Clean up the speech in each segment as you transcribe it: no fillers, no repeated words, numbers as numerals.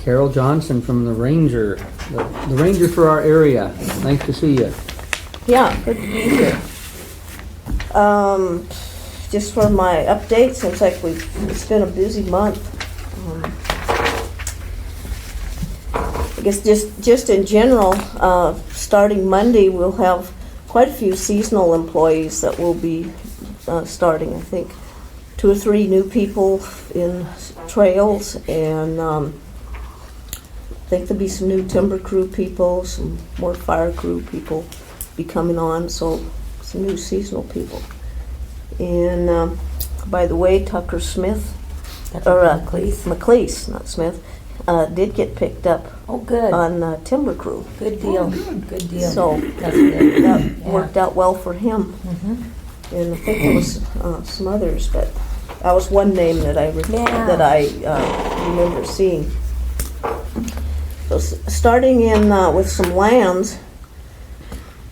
Carole Johnson from the Ranger, the Ranger for our area. Nice to see you. Yeah, good to be here. Just for my update, seems like it's been a busy month. I guess just in general, starting Monday, we'll have quite a few seasonal employees that will be starting. I think 2 or 3 new people in trails, and I think there'll be some new timber crew people, some more fire crew people be coming on, so some new seasonal people. And by the way, Tucker Smith, McLeese, not Smith, did get picked up. Oh, good. On timber crew. Good deal. Oh, good. Good deal. So that's good. that worked out well for him. Mm-hmm. And I think there was some others, but that was one name that I remember seeing. So starting in with some lands,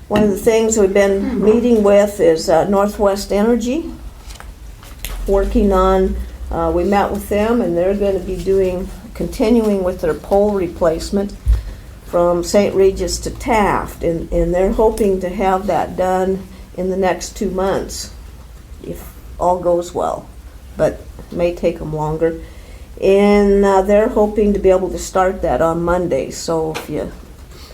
one of the things we've been meeting with is Northwest Energy, working on, we met with them, and they're going to be continuing with their pole replacement from St. Regis to Taft, and they're hoping to have that done in the next 2 months, if all goes well, but it may take them longer. And they're hoping to be able to start that on Monday, so if you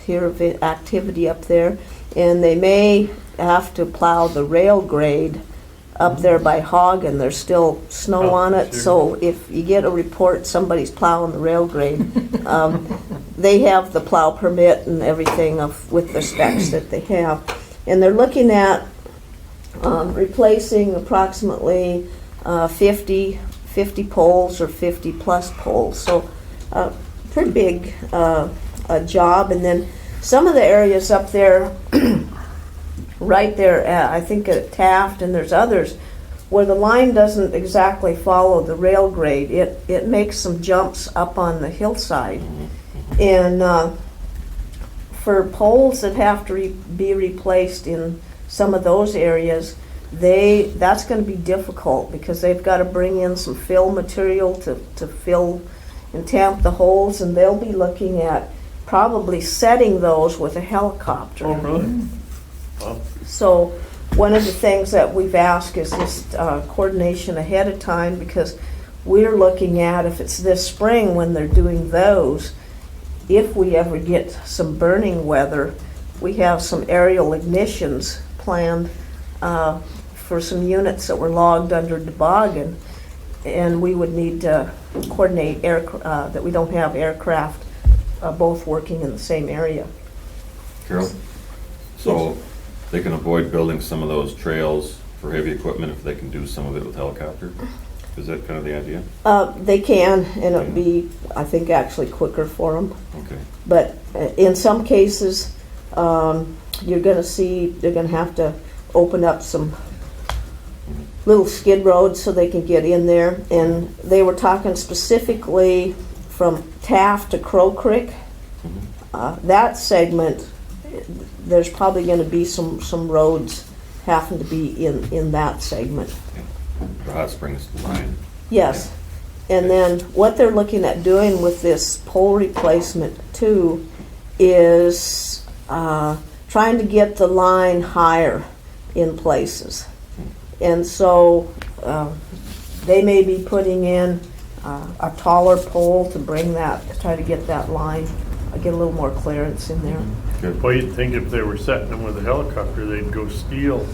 hear of activity up there, and they may have to plow the rail grade up there by Hagen. There's still snow on it, sure. So if you get a report somebody's plowing the rail grade, they have the plow permit and everything with the specs that they have. And they're looking at replacing approximately 50 poles or 50 plus poles. So pretty big job. And then some of the areas up there, right there, I think at Taft, and there's others, where the line doesn't exactly follow the rail grade. It makes some jumps up on the hillside. And for poles that have to be replaced in some of those areas, that's going to be difficult because they've got to bring in some fill material to fill and tamp the holes, and they'll be looking at probably setting those with a helicopter. Oh, really? Wow. So one of the things that we've asked is just coordination ahead of time, because we're looking at, if it's this spring when they're doing those, if we ever get some burning weather, we have some aerial ignitions planned for some units that were logged under toboggan, and we would need to coordinate that we don't have aircraft both working in the same area. Carole? So they can avoid building some of those trails for heavy equipment if they can do some of it with helicopter? Is that kind of the idea? They can, and it'll be, I think, actually quicker for them. Okay. But in some cases, you're going to see they're going to have to open up some little skid roads so they can get in there. And they were talking specifically from Taft to Crow Creek. That segment, there's probably going to be some roads having to be in that segment. The Hot Springs line. Yes. And then what they're looking at doing with this pole replacement too is trying to get the line higher in places. And so they may be putting in a taller pole to try to get that line, get a little more clearance in there. Good. Well, you'd think if they were setting them with a helicopter, they'd go steel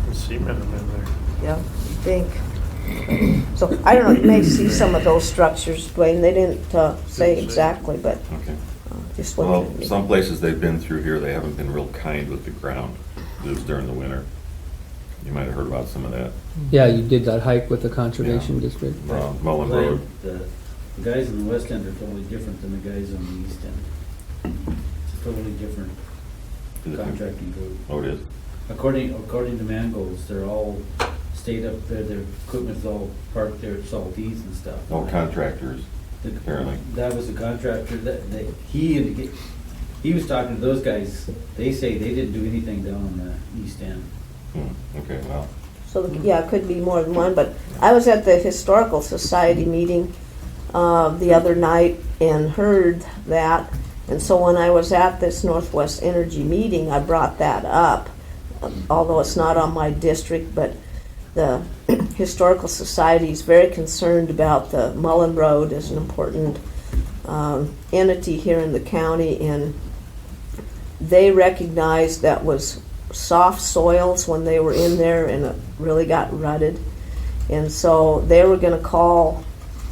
and cement them in there. Yeah, I think. So I don't know, you may see some of those structures, Dwayne. They didn't say exactly, but Okay. just Well, what. some places they've been through here, they haven't been real kind with the ground. It was during the winter. You might have heard about some of that. Yeah, you did that hike with the Conservation District. Mullen Road. The guys in the west end are totally different than the guys on the east end. It's a totally different Is it? contracting code. Oh, it is? According to Mangold's, they're all stayed up there, their equipment's all parked there at Saltese and stuff. Oh, contractors, The- apparently. That was a contractor that he was talking to those guys. They say they didn't do anything down on the east end. Okay, well. So yeah, it could be more than one. But I was at the Historical Society meeting the other night and heard that. And so when I was at this Northwest Energy meeting, I brought that up, although it's not on my district, but the Historical Society is very concerned about the Mullen Road as an important entity here in the county, and they recognized that was soft soils when they were in there, and it really got rutted. And so they were going to call,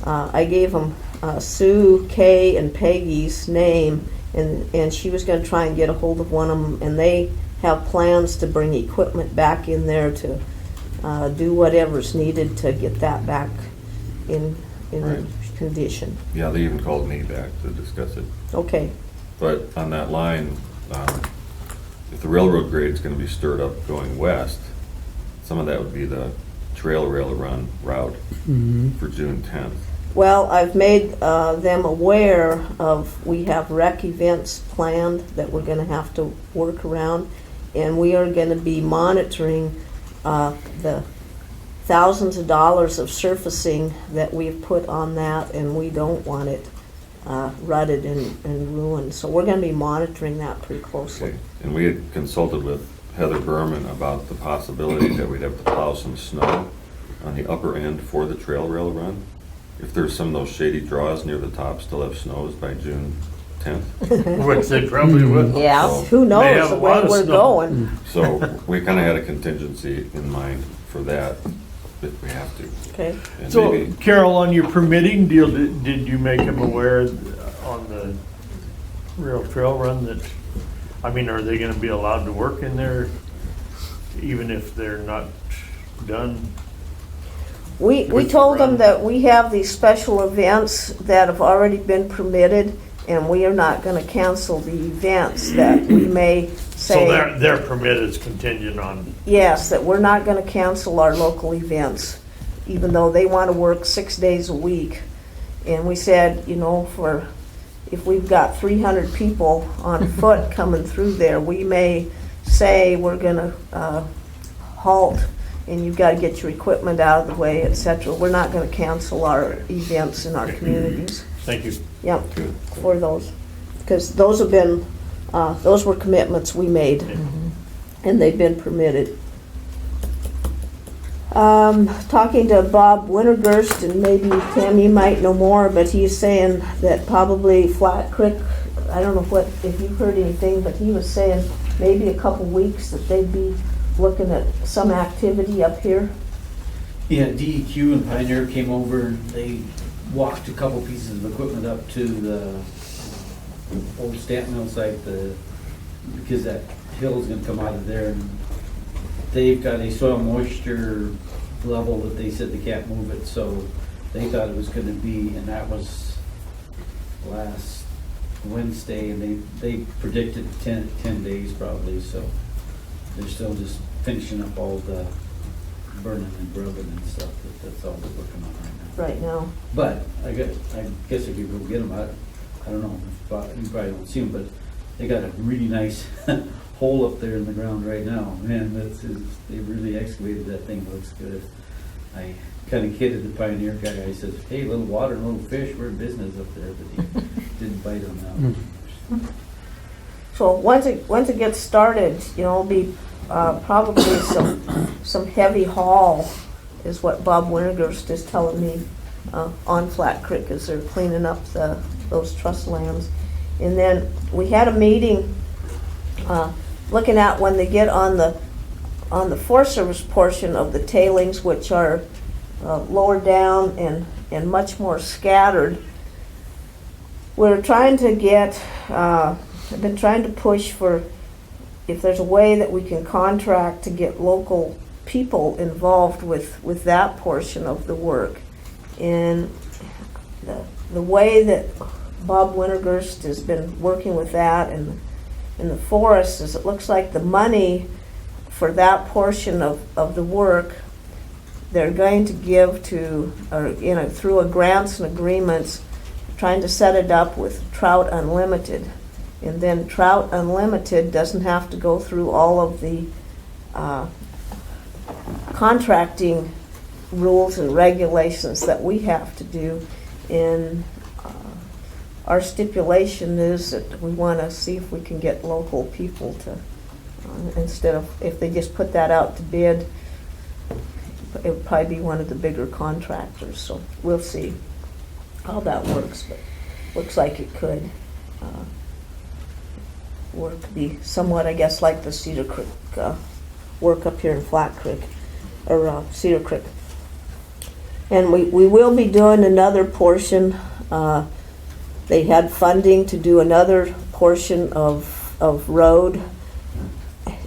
I gave them Sue, Kay, and Peggy's name, and she was going to try and get a hold of one of them, and they have plans to bring equipment back in there to do whatever's needed to get that back in Right. condition. Yeah, they even called me back to discuss it. Okay. But on that line, if the railroad grade's gonna be stirred up going west, some of that would be the trail rail run route for June 10th. Well, I've made them aware of, we have rec events planned that we're going to have to work around, and we are going to be monitoring the thousands of dollars of surfacing that we've put on that, and we don't want it rutted and ruined. So we're going to be monitoring that pretty closely. Okay. And we had consulted with Heather Berman about the possibility that we'd have to plow some snow on the upper end for the trail rail run. If there's some of those shady draws near the top still have snows by June 10th. Which they probably would. Yeah, So- who They knows have the a way lot of we're snow. going. So we kind of had a contingency in mind for that, if we have to. Okay. And So, maybe, Carol, on your permitting deal, did you make them aware on the rail trail run that, I mean, are they gonna be allowed to work in there even if they're not done? We With the told them run. that we have these special events that have already been permitted, and we are not going to cancel the events that we may So say, their permit is contingent on, yes, that we're not going to cancel our local events, even though they want to work 6 days a week. And we said, you know, if we've got 300 people on foot coming through there, we may say we're going to halt, and you've got to get your equipment out of the way, etc. We're not going to cancel our events in our communities. thank you. Yep, for those, because those have been, those were commitments we made, and they've been permitted. Talking to Bob Wintergurst, and maybe Tim, you might know more, but he's saying that probably Flat Creek, I don't know if you've heard anything, but he was saying maybe a couple weeks that they'd be looking at some activity up here. Yeah, DEQ and Pioneer came over and they walked a couple pieces of equipment up to the old stamp mill site, because that hill's gonna come out of there, and they've got a soil moisture level that they said they can't move it, so they thought it was gonna be, and that was last Wednesday, and they predicted 10 days probably, so they're still just finishing up all the burning and grubbing and stuff. That's all they're working on right now. Right now. But I guess if you go get them, I don't know, you probably don't see them, but they got a really nice hole up there in the ground right now. Man, they really excavated that thing. Looks good. I kind of kidded the Pioneer guy. I said, "Hey, little water and little fish, we're in business up there," but he didn't bite on that one. So once it gets started, you know, it'll be probably some heavy haul is what Bob Wintergurst is telling me on Flat Creek as they're cleaning up those truss lands. And then we had a meeting looking at when they get on the Forest Service portion of the tailings, which are lower down and much more scattered. We're trying to get, I've been trying to push for if there's a way that we can contract to get local people involved with that portion of the work. And the way that Bob Wintergurst has been working with that and in the forest is it looks like the money for that portion of the work they're going to give to, or you know, through a grants and agreements, trying to set it up with Trout Unlimited. And then Trout Unlimited doesn't have to go through all of the contracting rules and regulations that we have to do. And our stipulation is that we want to see if we can get local people to, instead of, if they just put that out to bid, it would probably be one of the bigger contractors, so we'll see how that works, but looks like it could work, be somewhat, I guess, like the Cedar Creek work up here in Flat Creek, or Cedar Creek. And we will be doing another portion. They had funding to do another portion of road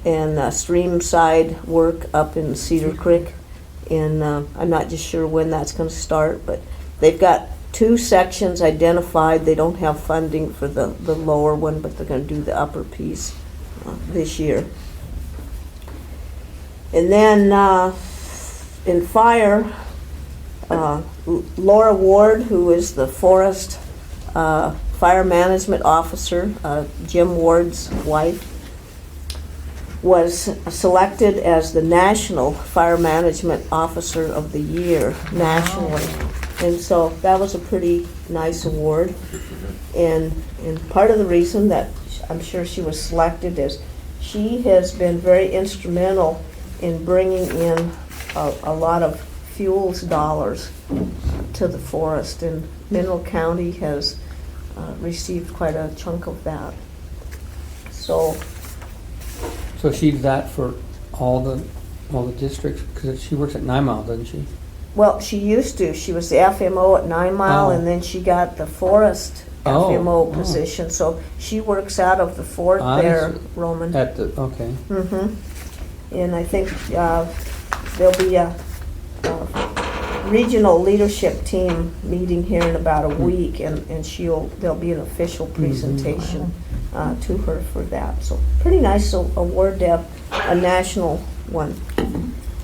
and stream side work up in Cedar Creek. And I'm not just sure when that's going to start, but they've got 2 sections identified. They don't have funding for the lower one, but they're going to do the upper piece this year. And then in fire, Laura Ward, who is the forest fire management officer, Jim Ward's wife, was selected as the National Fire Management Officer of the Year nationally. And so that was a pretty nice award. And part of the reason that I'm sure she was selected is she has been very instrumental in bringing in a lot of fuels dollars to the forest, and Mineral County has received quite a chunk of that. So she's that for all the districts, because she works at 9 Mile, doesn't she? well, she used to. She was the FMO at 9 Mile, Oh. and then she got the forest Oh, FMO oh. position. So she works out of the fort I there, see. Roman. At the, okay. And I think there'll be a regional leadership team meeting here in about a week, and there'll be an official presentation to her for that. So pretty nice award to have a national one.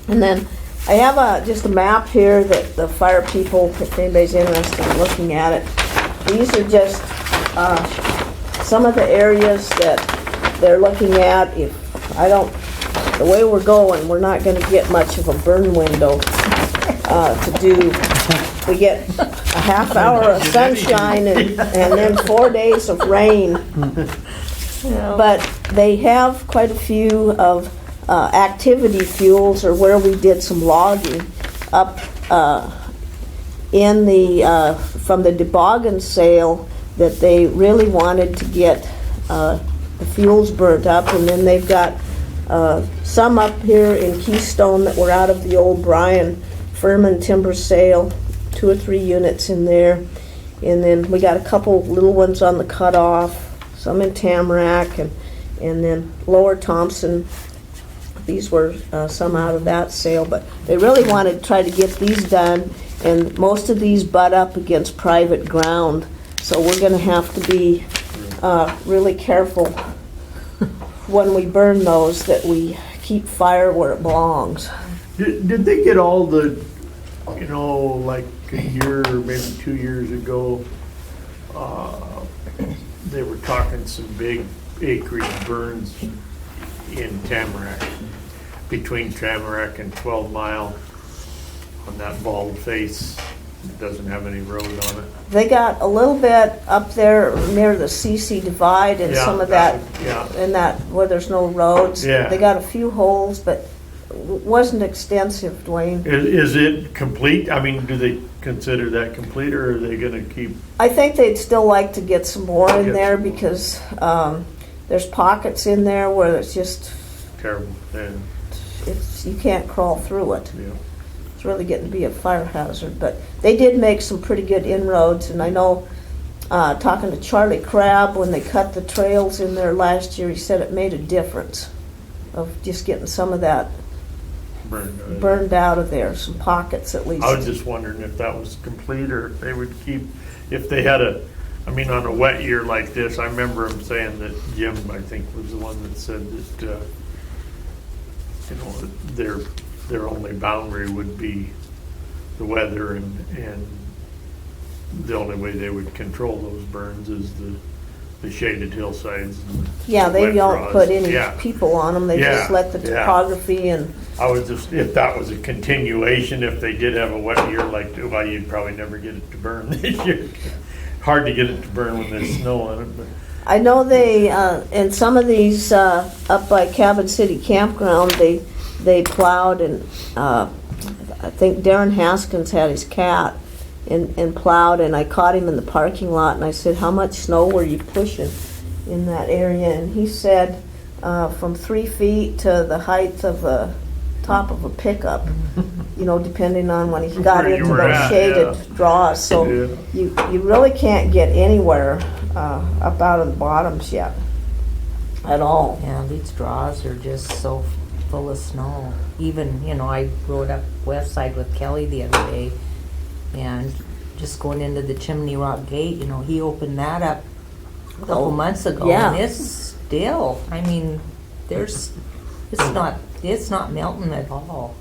And then I have just a map here that the fire people, if anybody's interested in looking at it, these are just some of the areas that they're looking at. The way we're going, we're not going to get much of a burn window to do. We get a half hour of sunshine and then 4 days of rain. But they have quite a few of activity fuels, or where we did some logging up in the from the toboggan sale, that they really wanted to get the fuels burnt up. And then they've got some up here in Keystone that were out of the old Bryan Furman timber sale, 2 or 3 units in there. And then we got a couple little ones on the cutoff, some in Tamarack, and then Lower Thompson. These were some out of that sale, but they really wanted to try to get these done, and most of these butt up against private ground, so we're going to have to be really careful when we burn those, that we keep fire where it belongs. Did they get all the, like a year or maybe 2 years ago, they were talking some big acreage burns in Tamarack, between Tamarack and 12 Mile, on that bald face that doesn't have any road on it. They got a little bit up there near the CC Divide and Yeah, some of that, yeah. in that where there's no roads. Yeah. They got a few holes, but wasn't extensive, Dwayne. Is it complete? I mean, do they consider that complete, or are they gonna keep? I think they'd still like to get some more in Get there, some more. because there's pockets in there where it's just, Terrible, and, you can't crawl through it. yeah. It's really getting to be a fire hazard. But they did make some pretty good inroads, and I know, talking to Charlie Crabb, when they cut the trails in there last year, he said it made a difference of just getting some of that burned out of there, some pockets at least. I was just wondering if that was complete, or if they would keep, if they had on a wet year like this. I remember him saying that, Jim, I think, was the one that said that, their only boundary would be the weather, and the only way they would control those burns is the the shaded hillsides. And Yeah, they wet don't draws. put any Yeah. people on them, they just Yeah, let the yeah. topography and, I was just, if that was a continuation, if they did have a wet year like, well, you'd probably never get it to burn this year. Hard to get it to burn when there's snow on it, but. I know they, in some of these, up by Cabin City Campground, they plowed and, I think Darren Haskins had his cat and plowed, and I caught him in the parking lot and I said, how much snow were you pushing in that area? And he said, from 3 feet to the height of the top of a pickup, you know, depending on when he got Where you into were those at, shaded yeah. draws. So Yeah. you really can't get anywhere up out of the bottoms yet at all. Yeah, these draws are just so full of snow. Even, you know, I rode up west side with Kelly the other day, and just going into the Chimney Rock Gate, you know, he opened that up a couple months ago, yeah. and it's still, I mean, it's not melting at all.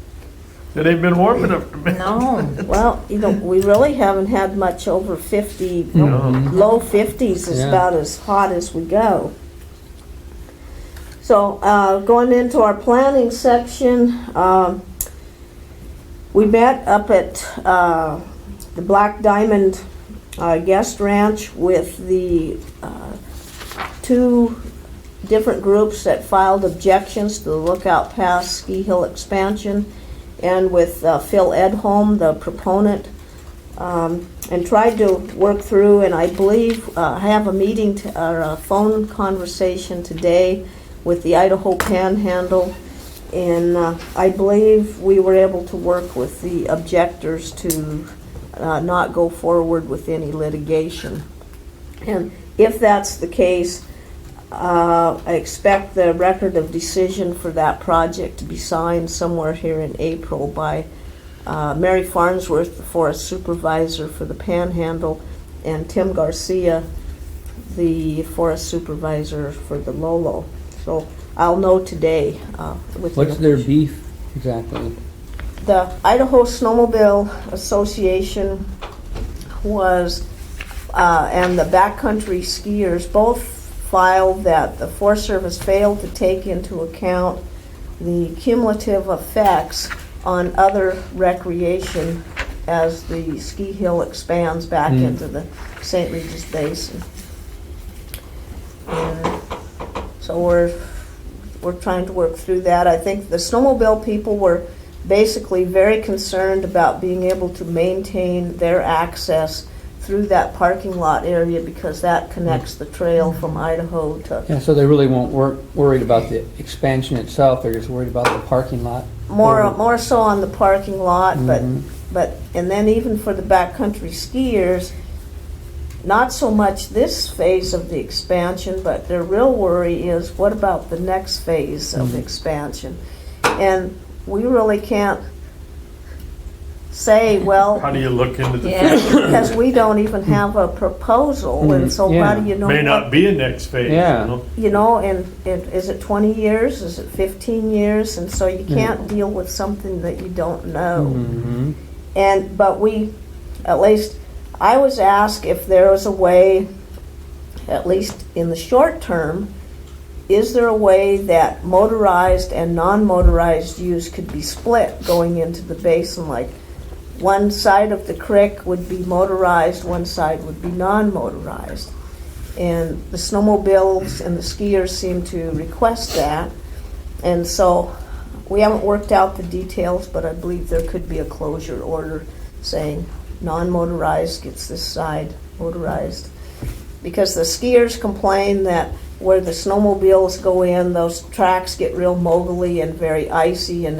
It ain't been warm enough to make. No. Well, you know, we really haven't had much over 50, No. low 50s is Yeah. about as hot as we go. So, going into our planning section, we met up at the Black Diamond Guest Ranch with the 2 different groups that filed objections to the Lookout Pass ski hill expansion, and with Phil Edholm, the proponent, and tried to work through, and I believe have a meeting or a phone conversation today with the Idaho Panhandle, and I believe we were able to work with the objectors to not go forward with any litigation. And if that's the case, I expect the record of decision for that project to be signed somewhere here in April by Mary Farnsworth, the forest supervisor for the Panhandle, and Tim Garcia, the forest supervisor for the Lolo. So I'll know today. What's their beef exactly? The Idaho Snowmobile Association was, and the backcountry skiers both filed that the Forest Service failed to take into account the cumulative effects on other recreation as the ski hill expands back into the St. Regis Basin. And so we're trying to work through that. I think the snowmobile people were basically very concerned about being able to maintain their access through that parking lot area because that connects the trail from Idaho to Yeah, so they really won't worried about the expansion itself, they're just worried about the parking lot. more so on the parking lot, Mhm. but and then even for the backcountry skiers, not so much this phase of the expansion, but their real worry is what about the next phase of the expansion? And we really can't say, well, How do you look into the Yeah. future? because we don't even have a proposal, and so how Yeah. do you know May what, not be a next phase, you Yeah. know? you know, and is it 20 years, is it 15 years, and so you can't deal with something that you don't know. Mhm. But we, at least, I was asked if there was a way, at least in the short term, is there a way that motorized and non-motorized use could be split going into the basin? Like one side of the creek would be motorized, one side would be non-motorized. And the snowmobiles and the skiers seem to request that. And so we haven't worked out the details, but I believe there could be a closure order saying non-motorized gets this side motorized. Because the skiers complain that where the snowmobiles go in, those tracks get real moguly and very icy, and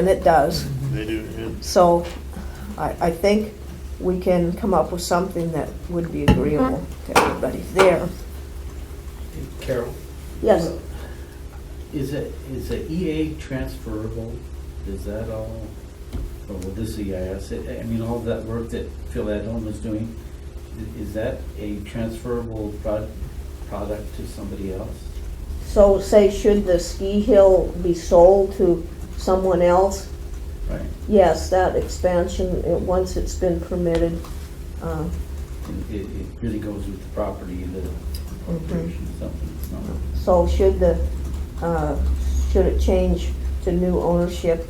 it does. They do, yeah. So I think we can come up with something that would be agreeable to everybody there. Carol, Yes, is the EA transferable? Is that all, or with this EIS, I mean, all that work that Phil Edholm is doing, is that a transferable product to somebody else? so say should the ski hill be sold to someone else? Right. Yes, that expansion, once it's been permitted, It really goes with the property, corporation, something that's not. So should it change to new ownership,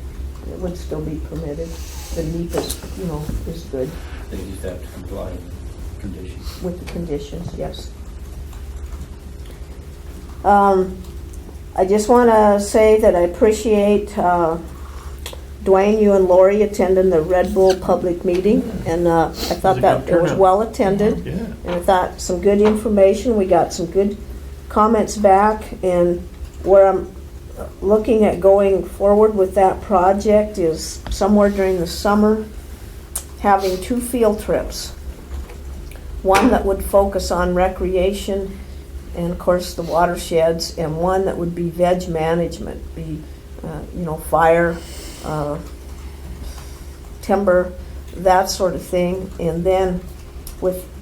it would still be permitted. The NEPA is good They just have to comply with conditions. with the conditions, yes. I just want to say that I appreciate Dwayne, you and Lori attending the Red Bull public meeting, and I thought a that good it was turnout. well attended. Yeah. And I thought some good information, we got some good comments back, and where I'm looking at going forward with that project is somewhere during the summer, having 2 field trips. One that would focus on recreation and of course the watersheds, and one that would be veg management, be fire, timber, that sort of thing. And then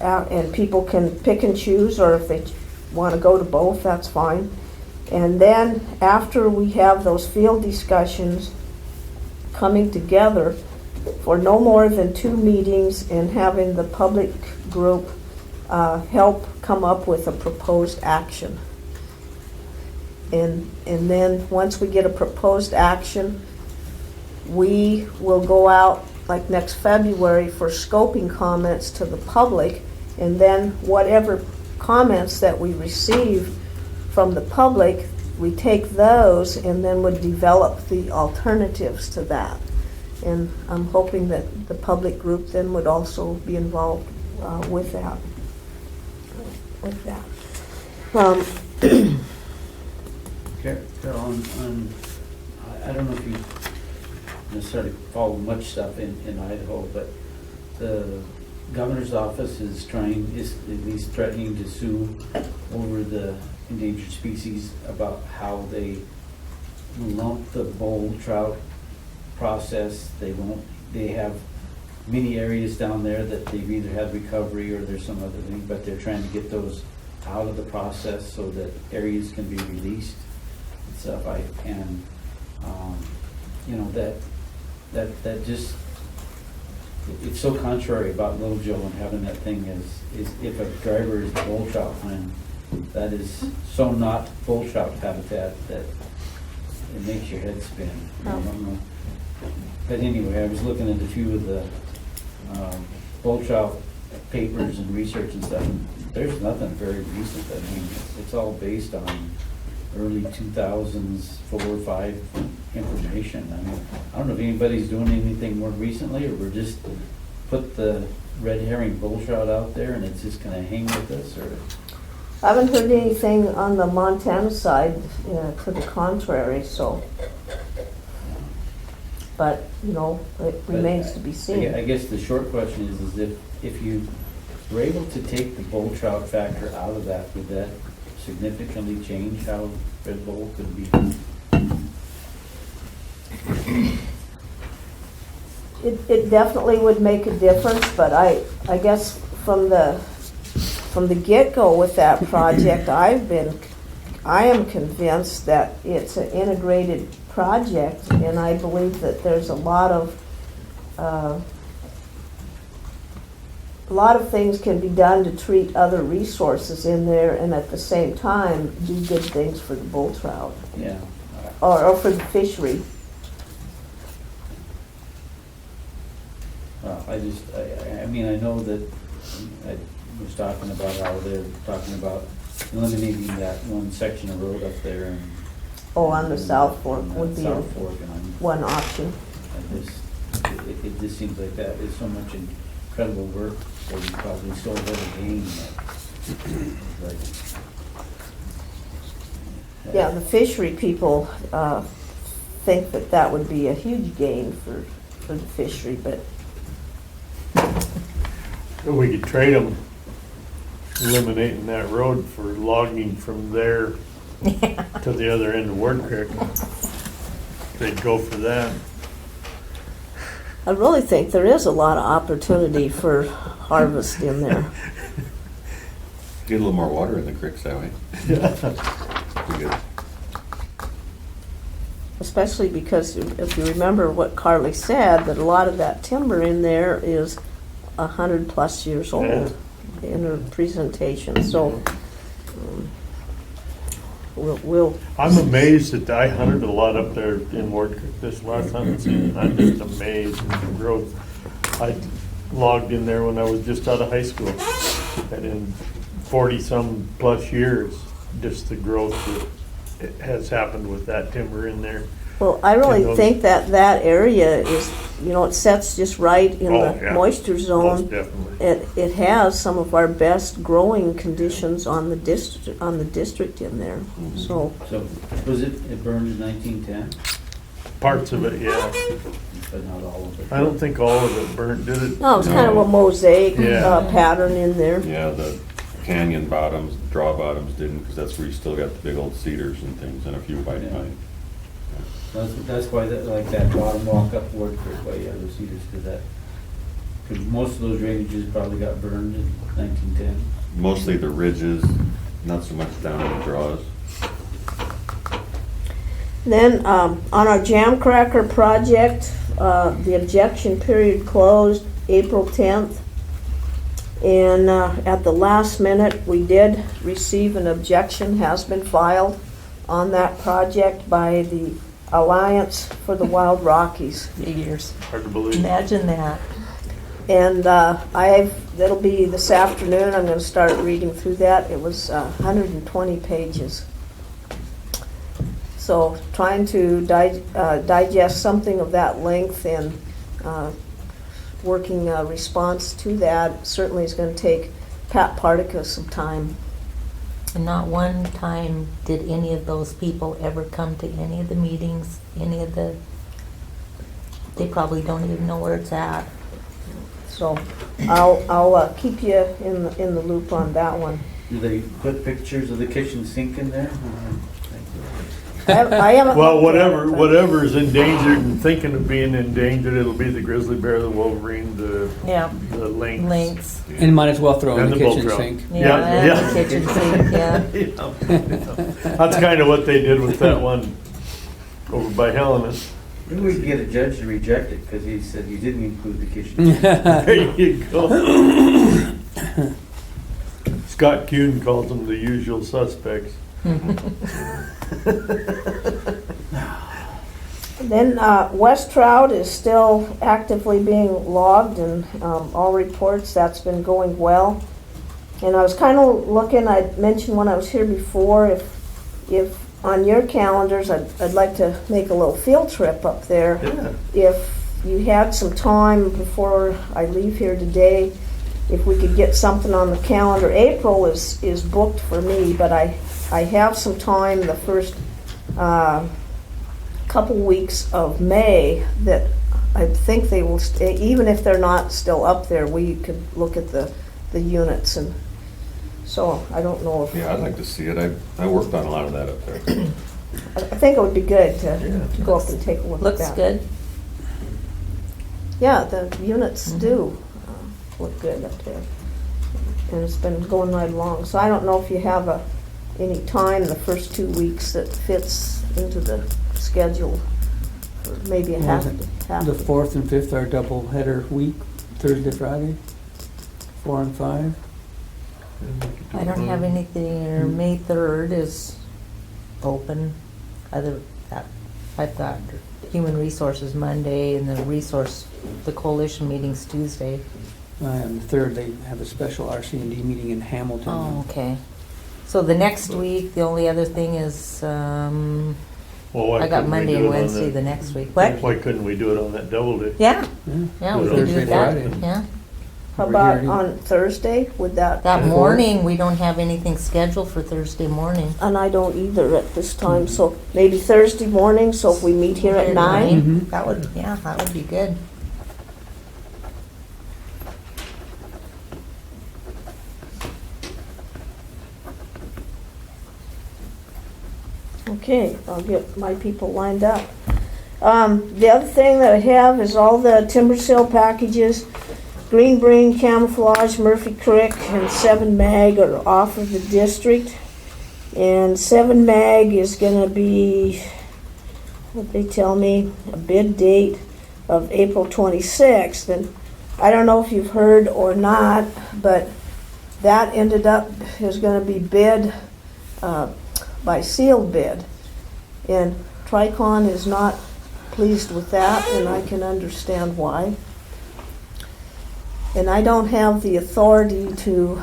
and people can pick and choose, or if they want to go to both, that's fine. And then after we have those field discussions, coming together for no more than 2 meetings and having the public group help come up with a proposed action. And then once we get a proposed action, we will go out like next February for scoping comments to the public, and then whatever comments that we receive from the public, we take those and then would develop the alternatives to that. And I'm hoping that the public group then would also be involved with that. Carole, I don't know if you necessarily follow much stuff in Idaho, but the governor's office is at least threatening to sue over the endangered species about how they lump the bull trout process. They have many areas down there that they've either had recovery or there's some other thing, but they're trying to get those out of the process so that areas can be released and stuff. That just, it's so contrary about Little Joe and having that thing is if a driver is bull trout land, that is so not bull trout habitat that it makes your head spin. I don't know. But anyway, I was looking at a few of the bull trout papers and research and stuff, and there's nothing very recent. I mean, it's all based on early 2000s, 4 or 5 information. I mean, I don't know if anybody's doing anything more recently, or we're just put the red herring bull trout out there and it's just gonna hang with us, or? I haven't heard anything on the Montana side to the contrary, so. But, it remains to be seen. I guess the short question is if you were able to take the bull trout factor out of that, would that significantly change how red bull could be? It definitely would make a difference, but I guess from the get-go with that project, I am convinced that it's an integrated project, and I believe that there's a lot of things can be done to treat other resources in there, and at the same time do good things for the bull trout. Yeah. Or for the fishery. I mean, I know that I was talking about how they're talking about eliminating that one section of road up there. And On the South Fork would be South Fork, and one option. it just seems like that is so much incredible work, so you probably still have a gain. Yeah, the fishery people think that would be a huge gain for the fishery, but We could trade them, eliminating that road for logging from there to the other end of Ward Creek. They'd go for that. I really think there is a lot of opportunity for harvest in there. Get a little more water in the creeks that way. Be good. Especially because if you remember what Carly said, that a lot of that timber in there is 100+ years old in her presentation. So We'll I'm amazed that I hunted a lot up there in Ward Creek this last hunting season. I'm just amazed at the growth. I logged in there when I was just out of high school. And in 40-some plus years, just the growth that has happened with that timber in there. Well, I And really those- think that area is, it sets just right in Oh, the yeah. moisture Most zone. definitely. It has some of our best growing conditions on the district in there. So, So, was it burned in 1910? Parts of it, yeah. But not all of it. I don't think all of it burnt, did it? no, it's kind of a mosaic Yeah. pattern in there. Yeah, the canyon bottoms, draw bottoms didn't, because that's where you still got the big old cedars and things and a few white Yeah. pine. That's why, like that bottom walk up Ward Creek way, yeah, those cedars, because most of those drainages probably got burned in 1910. Mostly the ridges, not so much down in the draws. Then, on our jam cracker project, the objection period closed April 10th. And at the last minute, we did receive an objection, has been filed on that project by the Alliance for the Wild Rockies. Figures. Hard to believe. Imagine that. And that'll be this afternoon, I'm gonna start reading through that. It was 120 pages. So trying to digest something of that length and working a response to that certainly is gonna take Pat Particus some time. And not one time did any of those people ever come to any of the meetings, they probably don't even know where it's at. So I'll keep you in the loop on that one. Do they put pictures of the kitchen sink in there? I haven't. Well, looked at it, but- whatever's endangered and thinking of being endangered, it'll be the grizzly bear, the wolverine, Yeah, the lynx. links. And you might as well throw in And the the bull kitchen trout. sink. Yeah, and yeah. the kitchen sink, yeah. Yeah. That's kind of what they did with that one over by Helena. Maybe we could get a judge to reject it, because he said you didn't include the kitchen. There you go. Scott Kuhn calls them the usual suspects. Then West Trout is still actively being logged, and all reports that's been going well. And I was kind of looking, I mentioned when I was here before, if on your calendars, I'd like to make a little field trip up there. Yeah. If you had some time before I leave here today, if we could get something on the calendar. April is booked for me, but I have some time the first couple weeks of May that I think they will stay, even if they're not still up there, we could look at the units. And so I don't know if, Yeah, I'd like to see it. I worked on a lot of that up there. I think it would be good to go up and take a look at Looks that. good. Yeah, the units do look good up there. And it's been going right along. So I don't know if you have any time the first 2 weeks that fits into the schedule. Or maybe a half. The 4th and 5th are double header week, Thursday, Friday, 4 and 5. I don't have anything, or May 3rd is open. I've got Human Resources Monday and the coalition meeting's Tuesday. On the 3rd, they have a special RC&D meeting in Hamilton. Oh, okay. So the next week, the only other thing is, Well, why I got couldn't we Monday do and it on Wednesday the next week. What? Why couldn't we do it on that double day? Yeah, Yeah. yeah, we Do it could do Thursday, that, Friday. yeah. How We're about here. on Thursday? Would that? That The morning, we don't have anything scheduled for Thursday morning. And I don't either at this time. So maybe Thursday morning. So if we meet here at 9. Mhm. That would be good. Okay, I'll get my people lined up. The other thing that I have is all the timber sale packages. Green Brain, Camouflage, Murphy Creek, and 7 Mag are off of the district. And 7 Mag is going to be, what they tell me, a bid date of April 26th. And I don't know if you've heard or not, but that ended up, is gonna be bid by sealed bid. And Tricon is not pleased with that, and I can understand why. And I don't have the authority to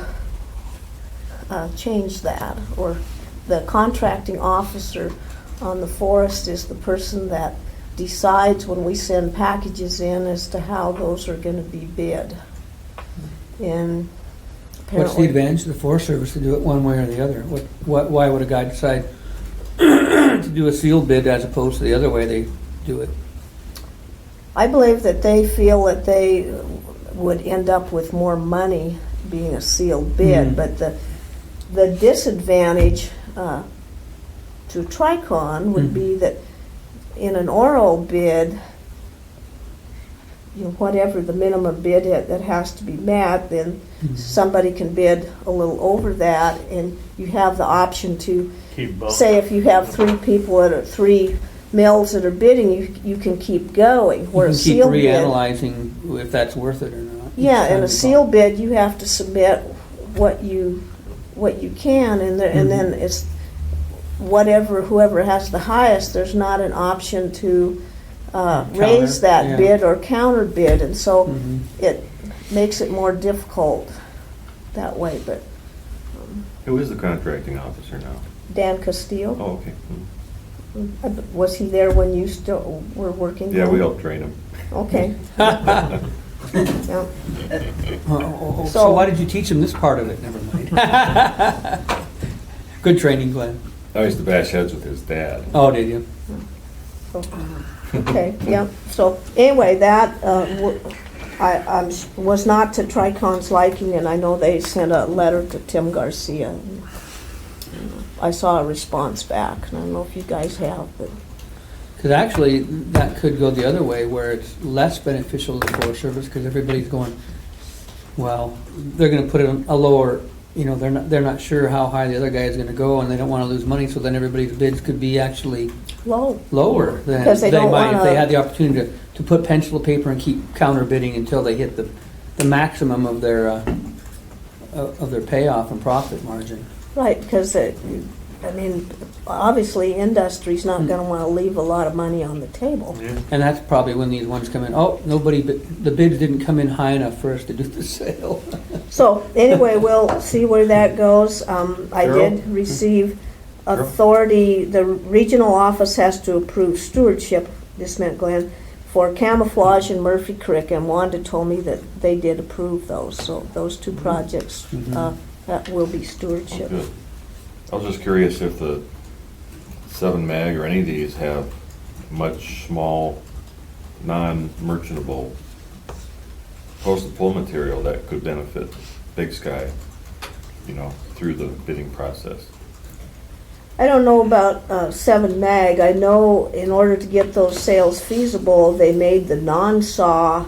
change that, or the contracting officer on the forest is the person that decides when we send packages in as to how those are gonna be bid. And What's the apparently, advantage of the Forest Service to do it one way or the other? Why would a guy decide to do a sealed bid as opposed to the other way they do it? I believe that they feel that they would end up with more money being a sealed bid, but the disadvantage to Tricon would be that in an oral bid, you know, whatever the minimum bid that has to be met, then somebody can bid a little over that, and you have the option to Keep bumping. say if you have 3 people that are 3 mills that are bidding, you can keep going. Where You a can keep sealed bid, reanalyzing if that's worth it or not. yeah, Each in time a you sealed bid, you have to submit what you can, and then it's whoever has the highest. There's not an option to raise that yeah. bid or counter bid, and so Mhm. it makes it more difficult that way. But Who is the contracting officer now? Dan Castillo, Oh, okay. was he there when you still were working? Yeah, there? we helped train him. Okay. Yeah. So So- why did you teach him this part of it? Never mind. Good training, Glenn. I used to bash heads with his dad. Oh, did you? Okay, yeah, so anyway, that I was not to Tricon's liking, and I know they sent a letter to Tim Garcia. I saw a response back, and I don't know if you guys have, but Because actually, that could go the other way, where it's less beneficial to the Forest Service, because everybody's going, well, they're going to put in a lower, you know, they're not sure how high the other guy is going to go, and they don't want to lose money, so then everybody's bids could be actually low. lower than Because they don't might if wanna- they had the opportunity to put pencil to paper and keep counter bidding until they hit the maximum of their payoff and profit margin. Right, because, obviously, industry's not gonna wanna leave a lot of money on the table. Yeah. And that's probably when these ones come in. Oh, the bids didn't come in high enough for us to do the sale. So, anyway, we'll see where that goes. I did receive authority, the regional office has to approve stewardship, this meant Glenn, for camouflage in Murphy Creek, and Wanda told me that they did approve those, so those 2 projects, that will be stewardship. Good. I was just curious if the 7 mag or any of these have much small, non-merchantable posted pull material that could benefit Big Sky, you know, through the bidding process. I don't know about 7 mag. I know in order to get those sales feasible, they made the non-saw,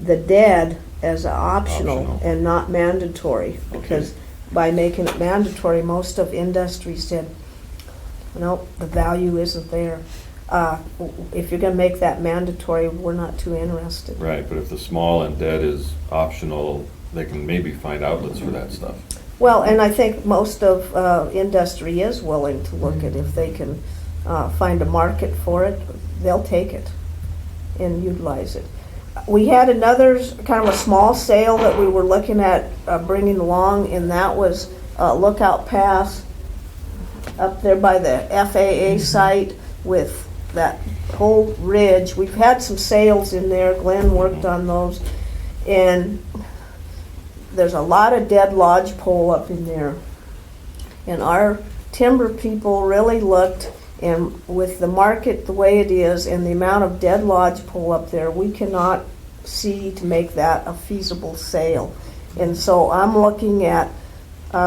the dead, as optional Optional. and not mandatory. Because by making it mandatory, most of industry said, no, the value isn't there. If you're going to make that mandatory, we're not too interested. Right, but if the small and dead is optional, they can maybe find outlets for that stuff. Well, and I think most of industry is willing to look at if they can find a market for it, they'll take it and utilize it. We had another kind of a small sale that we were looking at bringing along, and that was Lookout Pass up there by the FAA site with that whole ridge. We've had some sales in there. Glenn worked on those, and there's a lot of dead lodgepole up in there. And our timber people really looked, and with the market the way it is and the amount of dead lodgepole up there, we cannot see to make that a feasible sale. And so I'm looking at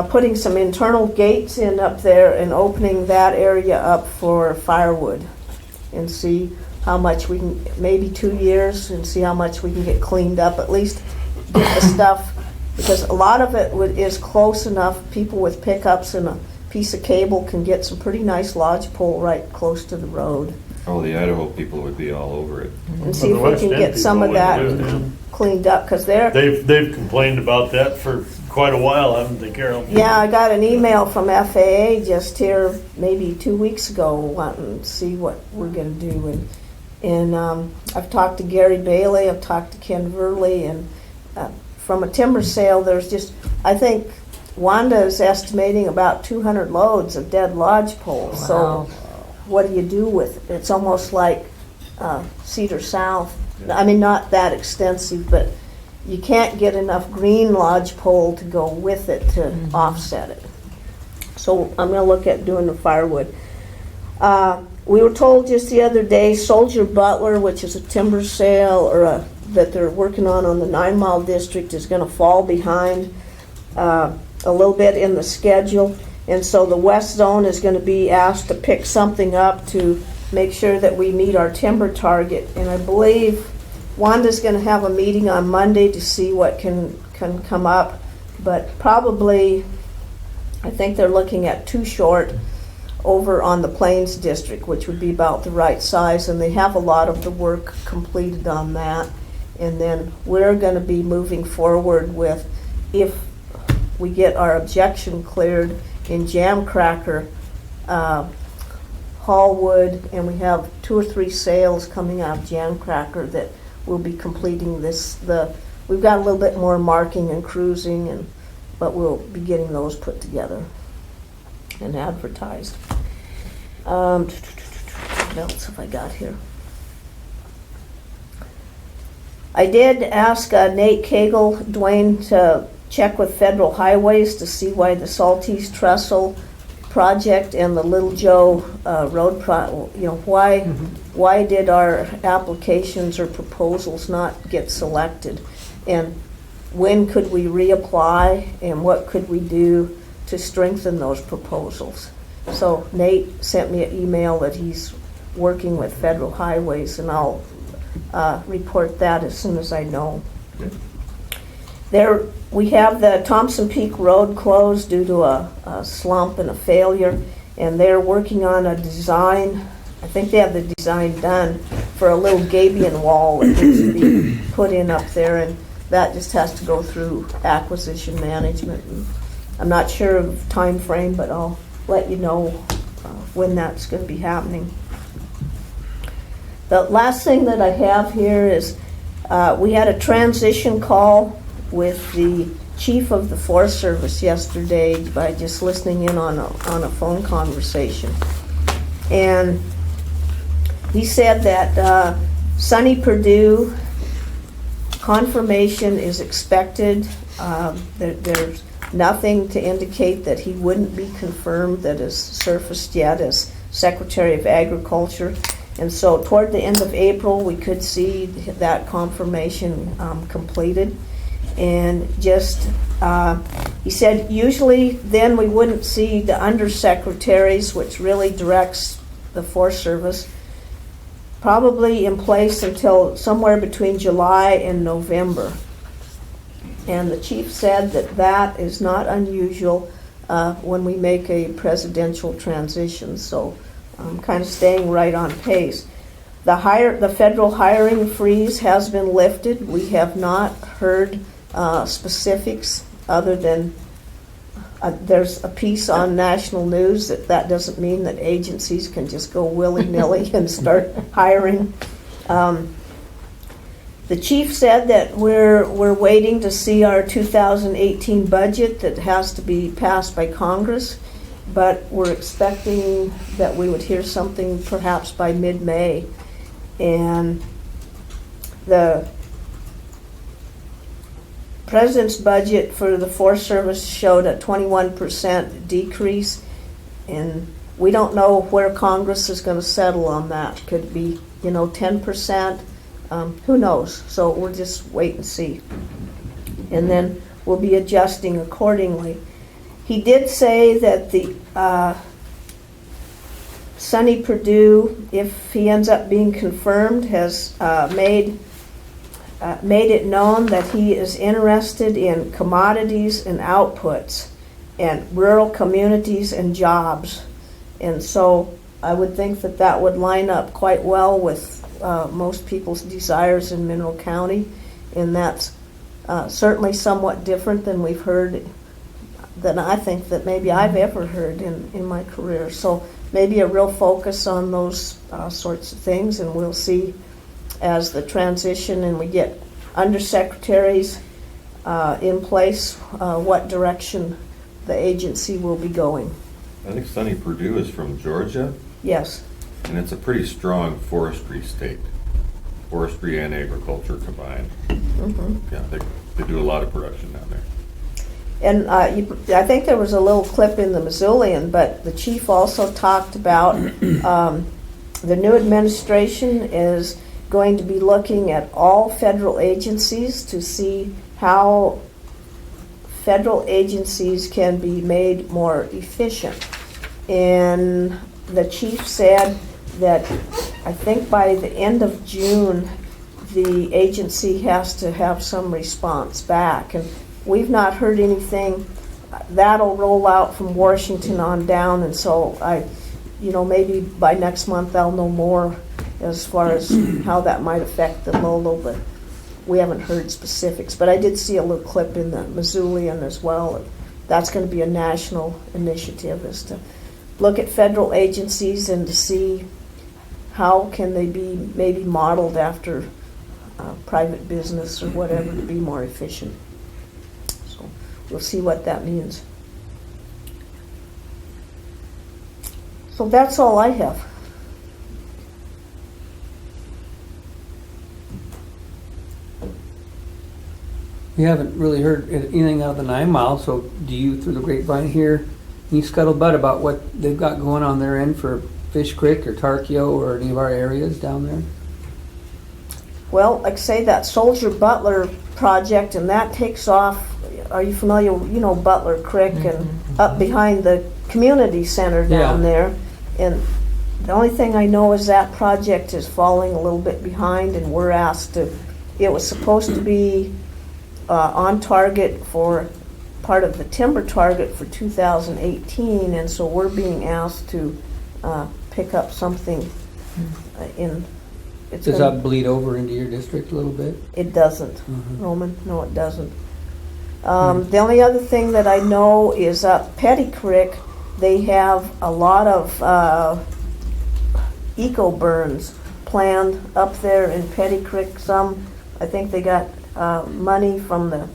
putting some internal gates in up there and opening that area up for firewood and see how much we can, maybe 2 years, and see how much we can get cleaned up, at least get the stuff, because a lot of it is close enough. People with pickups and a piece of cable can get some pretty nice lodgepole right close to the road. Oh, the Idaho people would be all over it. And see if we can get some of that cleaned up, because they're, They've complained about that for quite a while, haven't they, Carol? Yeah, I got an email from FAA just here maybe 2 weeks ago wanting to see what we're gonna do. And I've talked to Gary Bailey, I've talked to Ken Verley, and from a timber sale, there's just, I think Wanda is estimating about 200 loads of dead lodge poles. Wow. So what do you do with it? It's almost like Cedar South. I mean, not that extensive, but you can't get enough green lodge pole to go with it to offset it. So I'm going to look at doing the firewood. We were told just the other day, Soldier Butler, which is a timber sale that they're working on the 9 Mile District, is going to fall behind a little bit in the schedule. And so the West Zone is going to be asked to pick something up to make sure that we meet our timber target. And I believe Wanda's going to have a meeting on Monday to see what can come up. But probably, I think they're looking at 2 short over on the Plains District, which would be about the right size. And they have a lot of the work completed on that. And then we're going to be moving forward with, if we get our objection cleared, in Jamcracker, Hallwood, and we have 2 or 3 sales coming out of Jamcracker that we'll be completing this. We've got a little bit more marking and cruising, but we'll be getting those put together and advertised. What else have I got here? I did ask Nate Cagle, Dwayne, to check with Federal Highways to see why the Saltese Trestle project and the Little Joe Road why did our applications or proposals not get selected, and when could we reapply, and what could we do to strengthen those proposals? So Nate sent me an email that he's working with Federal Highways, and I'll report that as soon as I know. We have the Thompson Peak Road closed due to a slump and a failure, and they're working on a design. I think they have the design done for a little gabion wall that needs to be put in up there, and that just has to go through acquisition management. And I'm not sure of time frame, but I'll let you know when that's going to be happening. The last thing that I have here is we had a transition call with the chief of the Forest Service yesterday by just listening in on a phone conversation. And he said that Sonny Perdue confirmation is expected. There's nothing to indicate that he wouldn't be confirmed that has surfaced yet as Secretary of Agriculture. And so toward the end of April, we could see that confirmation completed. And just, he said, usually then we wouldn't see the undersecretaries, which really directs the Forest Service, probably in place until somewhere between July and November. And the chief said that that is not unusual when we make a presidential transition. So I'm kind of staying right on pace. The federal hiring freeze has been lifted. We have not heard specifics other than there's a piece on national news that doesn't mean that agencies can just go willy-nilly and start hiring. The chief said that we're waiting to see our 2018 budget that has to be passed by Congress, but we're expecting that we would hear something perhaps by mid-May. And the President's budget for the Forest Service showed a 21% decrease, and we don't know where Congress is going to settle on that. Could be, 10%. Who knows? So we'll just wait and see. And then we'll be adjusting accordingly. He did say that the Sonny Perdue, if he ends up being confirmed, has made it known that he is interested in commodities and outputs and rural communities and jobs. And so I would think that that would line up quite well with most people's desires in Mineral County, and that's certainly somewhat different than we've heard, than I think that maybe I've ever heard in my career. So maybe a real focus on those sorts of things, and we'll see as the transition and we get undersecretaries in place, what direction the agency will be going. I think Sonny Perdue is from Georgia, Yes. and it's a pretty strong forestry state. Forestry and agriculture combined. Yeah, they do a lot of production down there. And I think there was a little clip in the Missoulian, but the chief also talked about the new administration is going to be looking at all federal agencies to see how federal agencies can be made more efficient. And the chief said that I think by the end of June, the agency has to have some response back. And we've not heard anything. That'll roll out from Washington on down, and so maybe by next month I'll know more as far as how that might affect the Lolo, but we haven't heard specifics. But I did see a little clip in the Missoulian as well. That's going to be a national initiative, is to look at federal agencies and to see how can they be maybe modeled after private business or whatever to be more efficient. So we'll see what that means. So that's all I have. We haven't really heard anything out of the 9 Mile, so do you, through the grapevine, hear any scuttlebutt about what they've got going on their end for Fish Creek or Tarkio or any of our areas down there? Well, like I say, that Soldier Butler project, and that takes off, are you familiar, Butler Creek and up behind the community center down there. And the only thing I know is that project is falling a little bit behind, and we're asked to, it was supposed to be on target for part of the timber target for 2018, and so we're being asked to pick up something in. Does that bleed over into your district a little bit? It doesn't, Roman. No, it doesn't. The only other thing that I know is up Petty Creek, they have a lot of eco burns planned up there in Petty Creek. Some, I think they got money from the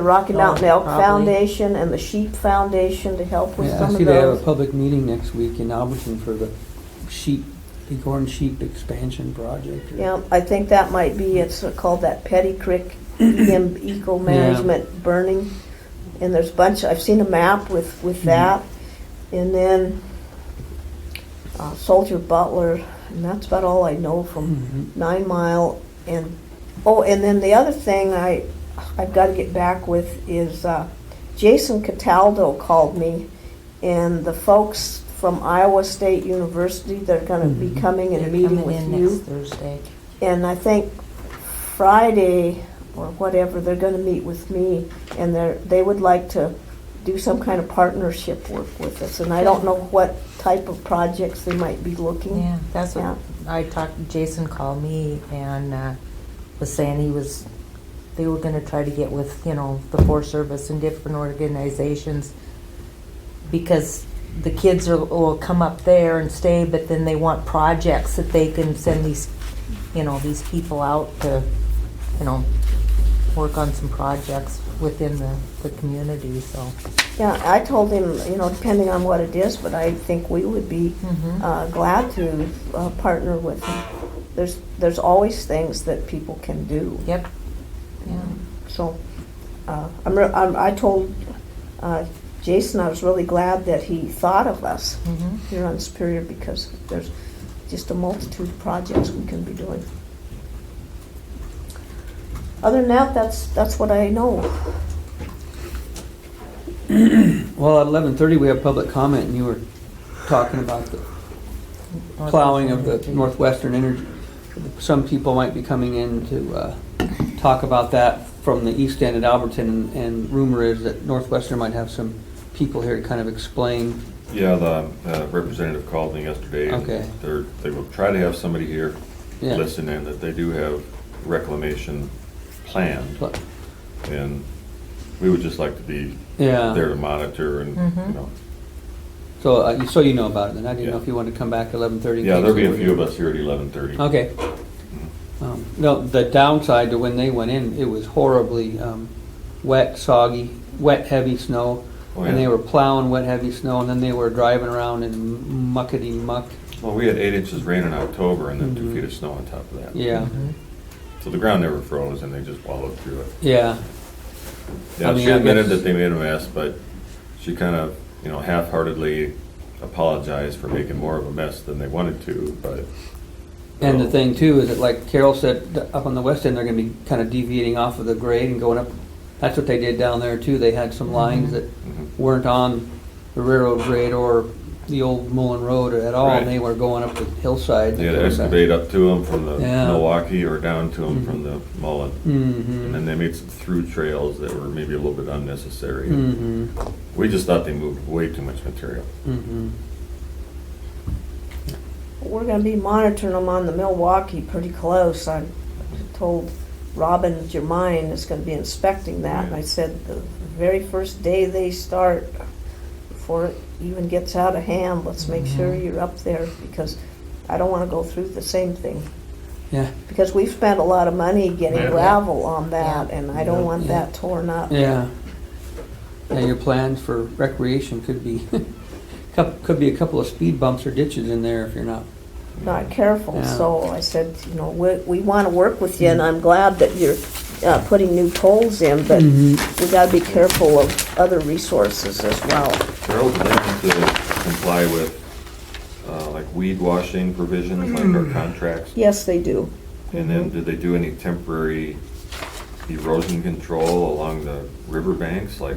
Rocky Mountain Elk probably. Foundation and the Sheep Foundation to help with Yeah, some I of see they have a those. public meeting next week in Alberton for the Bighorn Sheep Expansion Project. Yeah, I think that might be, it's called that Petty Creek Eco Management Burning. And there's a bunch, I've seen a map with that. And then Soldier Butler, and that's about all I know from 9 Mile. And then the other thing I've got to get back with is Jason Cataldo called me, and the folks from Iowa State University, they're going to be coming and They're meeting coming with in you. next Thursday. And I think Friday or whatever, they're going to meet with me, and they would like to do some kind of partnership work with us. And I don't know what type of projects they might be looking. Yeah, that's what I talked. Jason called me and was saying they were going to try to get with the Forest Service and different organizations, because the kids will come up there and stay, but then they want projects that they can send these people out to work on some projects within the community. So Yeah, I told him, depending on what it is, but I think we would be glad to partner with him. There's always things that people can do. yep, yeah. So I told Jason I was really glad that he thought of us here on Superior, because there's just a multitude of projects we can be doing. Other than that, that's what I know. Well, at 11:30 we have public comment, and you were talking about the plowing of the Northwestern Energy. Some people might be coming in to talk about that from the east end at Alberton, and rumor is that Northwestern might have some people here to kind of explain. Yeah, the representative called me yesterday. And Okay. they will try to have somebody here Yeah. listen in, that they do have reclamation planned, But- and we would just like to be Yeah. there to monitor and, you know. So you know about it, then I didn't know Yeah. if you wanted to come back at 11:30. Yeah, there'll be a few of us here at 11:30. Okay. No, the downside to when they went in, it was horribly wet, soggy, wet, heavy snow. Oh, And they yeah. were plowing wet, heavy snow, and then they were driving around in muckety muck. Well, we had 8 inches rain in October and then 2 feet of snow on top of that. Yeah, So the ground never froze and they just wallowed through it. yeah. Yeah, I mean, she I admitted guess- that they made a mess, but she kind of, half-heartedly apologized for making more of a mess than they wanted to, but. And the thing too is that, like Carole said, up on the west end, they're gonna be kind of deviating off of the grade and going up. That's what they did down there too. They had some lines that weren't on the railroad grade or the old Mullen Road at all, Right. and they were going up the hillside. They had to excavate up to them from the Yeah. Milwaukee or down to them from the Mullen. And Mm-hmm. then they made some through trails that were maybe a little bit unnecessary. Mm-hmm. We just thought they moved way too much material. Mm-hmm. We're gonna be monitoring them on the Milwaukee pretty close. I told Robin Jermaine is gonna be inspecting that, and I said the very first day they start, before it even gets out of hand, let's make sure you're up there, because I don't wanna go through the same thing. Yeah. Because we've spent a lot of money getting Yeah. gravel on that, and I don't want Yeah. that torn up. Yeah. Yeah, your plans for recreation could be, could be a couple of speed bumps or ditches in there if you're not. Not careful, Yeah. so I said, we want to work with you, and I'm glad that you're putting new poles in, but we got to be careful of other resources as well. Carol, do they have to comply with, like weed washing provisions, like our contracts? Yes, they do. And then did they do any temporary erosion control along the riverbanks, like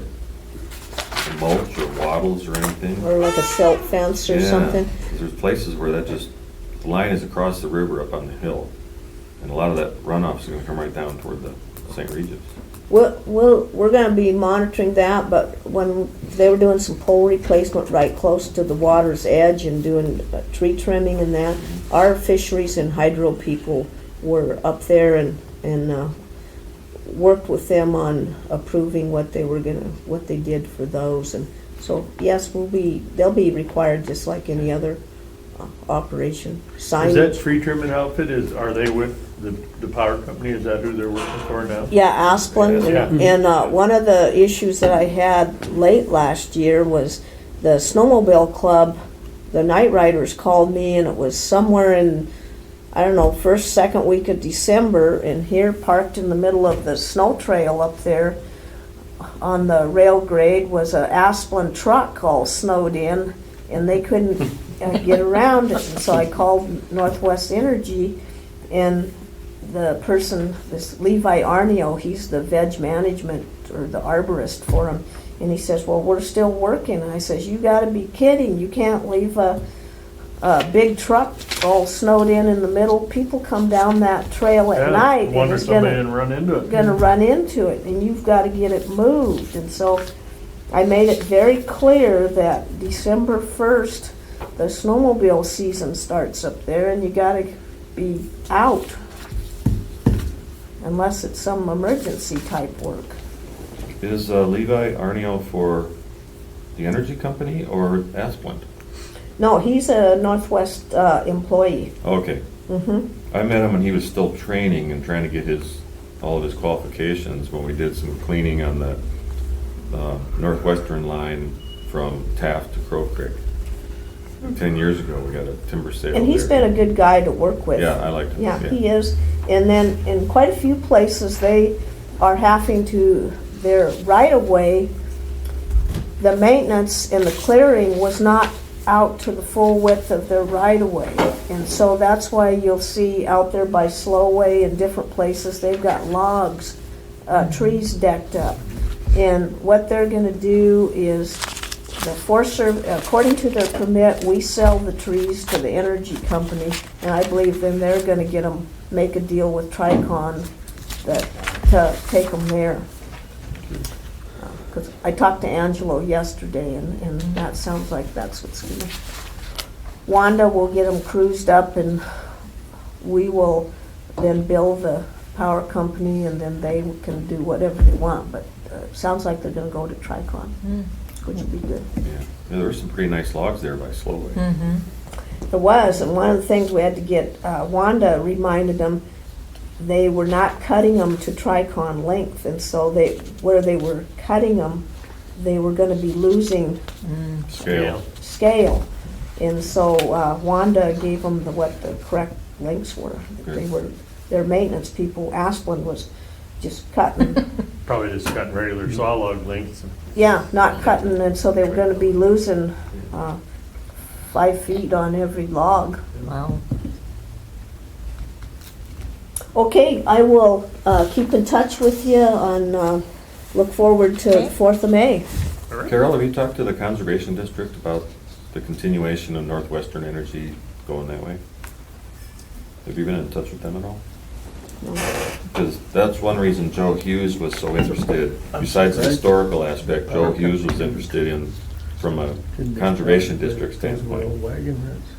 mulch or wattles or anything? Or like a silt fence or Yeah, something. 'cause there's places where that just, the line is across the river up on the hill. And a lot of that runoff's gonna come right down toward the St. Regis. We're going to be monitoring that, but when they were doing some pole replacement right close to the water's edge and doing tree trimming and that, our fisheries and hydro people were up there and worked with them on approving what they did for those. And so, yes, they'll be required just like any other operation. Is that Signage. tree trimming outfit, are they with the power company? Is that who they're working for now? Yeah, Asplin. Yeah. And one of the issues that I had late last year was the snowmobile club, the night riders called me, and it was somewhere in, I don't know, first, second week of December, and here parked in the middle of the snow trail up there on the rail grade was a Asplin truck all snowed in, and they couldn't get around it. And so I called Northwest Energy, and the person, this Levi Arneo, he's the veg management or the arborist for him, and he says, well, we're still working. And I says, you gotta be kidding, you can't leave a big truck all snowed in the middle. People come down that trail at Yeah, night and wonder it's somebody gonna, didn't run into it. gonna run into it, and you've gotta get it moved. And so I made it very clear that December 1st, the snowmobile season starts up there, and you gotta be out unless it's some emergency type work. Is Levi Arneo for the energy company or Asplin? No, he's a Northwest employee. Okay. Mm-hmm. I met him when he was still training and trying to get all of his qualifications when we did some cleaning on the northwestern line from Taft to Crow Creek. 10 years ago, we got a timber sale And he's there. been a good guy to work with. Yeah, I liked him. Yeah, he is. And then in quite a few places, they are having to, their right-of-way, the maintenance and the clearing was not out to the full width of their right-of-way. And so that's why you'll see out there by Slowway and different places, they've got logs, trees decked up. And what they're gonna do is, the Forest Service, according to their permit, we sell the trees to the energy company, and I believe then they're gonna get them, make a deal with Tricon to take them there. Because I talked to Angelo yesterday, and that sounds like that's what's gonna. Wanda will get them cruised up, and we will then bill the power company, and then they can do whatever they want, but it sounds like they're gonna go to Tricon, which would be good. Yeah, there were some pretty nice logs there by Slowway. Mm-hmm. There was, and one of the things we had to get, Wanda reminded them, they were not cutting them to Tricon length, and so where they were cutting them, they were gonna be losing Scale. scale. And so Wanda gave them what the correct lengths were. They were, their maintenance people, Asplin was just cutting, Probably just cutting regular saw log lengths. yeah, not cutting, and so they were gonna be losing 5 feet on every log. Wow. Okay, I will keep in touch with you on, look forward to Okay. 4th of May. All right. Carol, have you talked to the Conservation District about the continuation of Northwestern Energy going that way? Have you been in touch with them at all? Because that's one reason Joe Hughes was so interested. Besides the historical aspect, Joe Hughes was interested in, from a conservation district standpoint,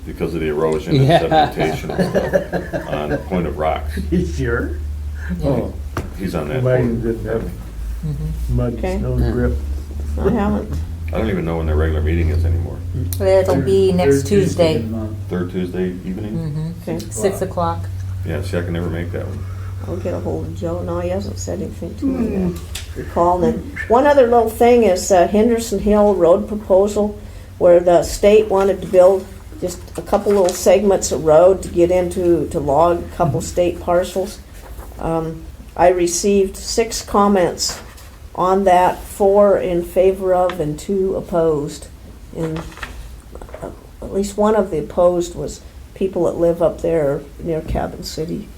because of the erosion and Yeah. sedimentation and stuff on Point of Rocks. You sure? Oh, He's on that mine board. didn't have Mm-hmm. mud, Okay. snow grip. I haven't. I don't even know when their regular meeting is anymore. It'll be next Third Tuesday. of the month. Third Tuesday evening? Okay. 6 o'clock. Yeah, see, I can never make that one. I'll get a hold of Joe. No, he hasn't said anything to me yet. Recall. And one other little thing is Henderson Hill Road proposal, where the state wanted to build just a couple little segments of road to get into, to log a couple state parcels. I received 6 comments on that, 4 in favor of and 2 opposed. And at least one of the opposed was people that live up there near Cabin City.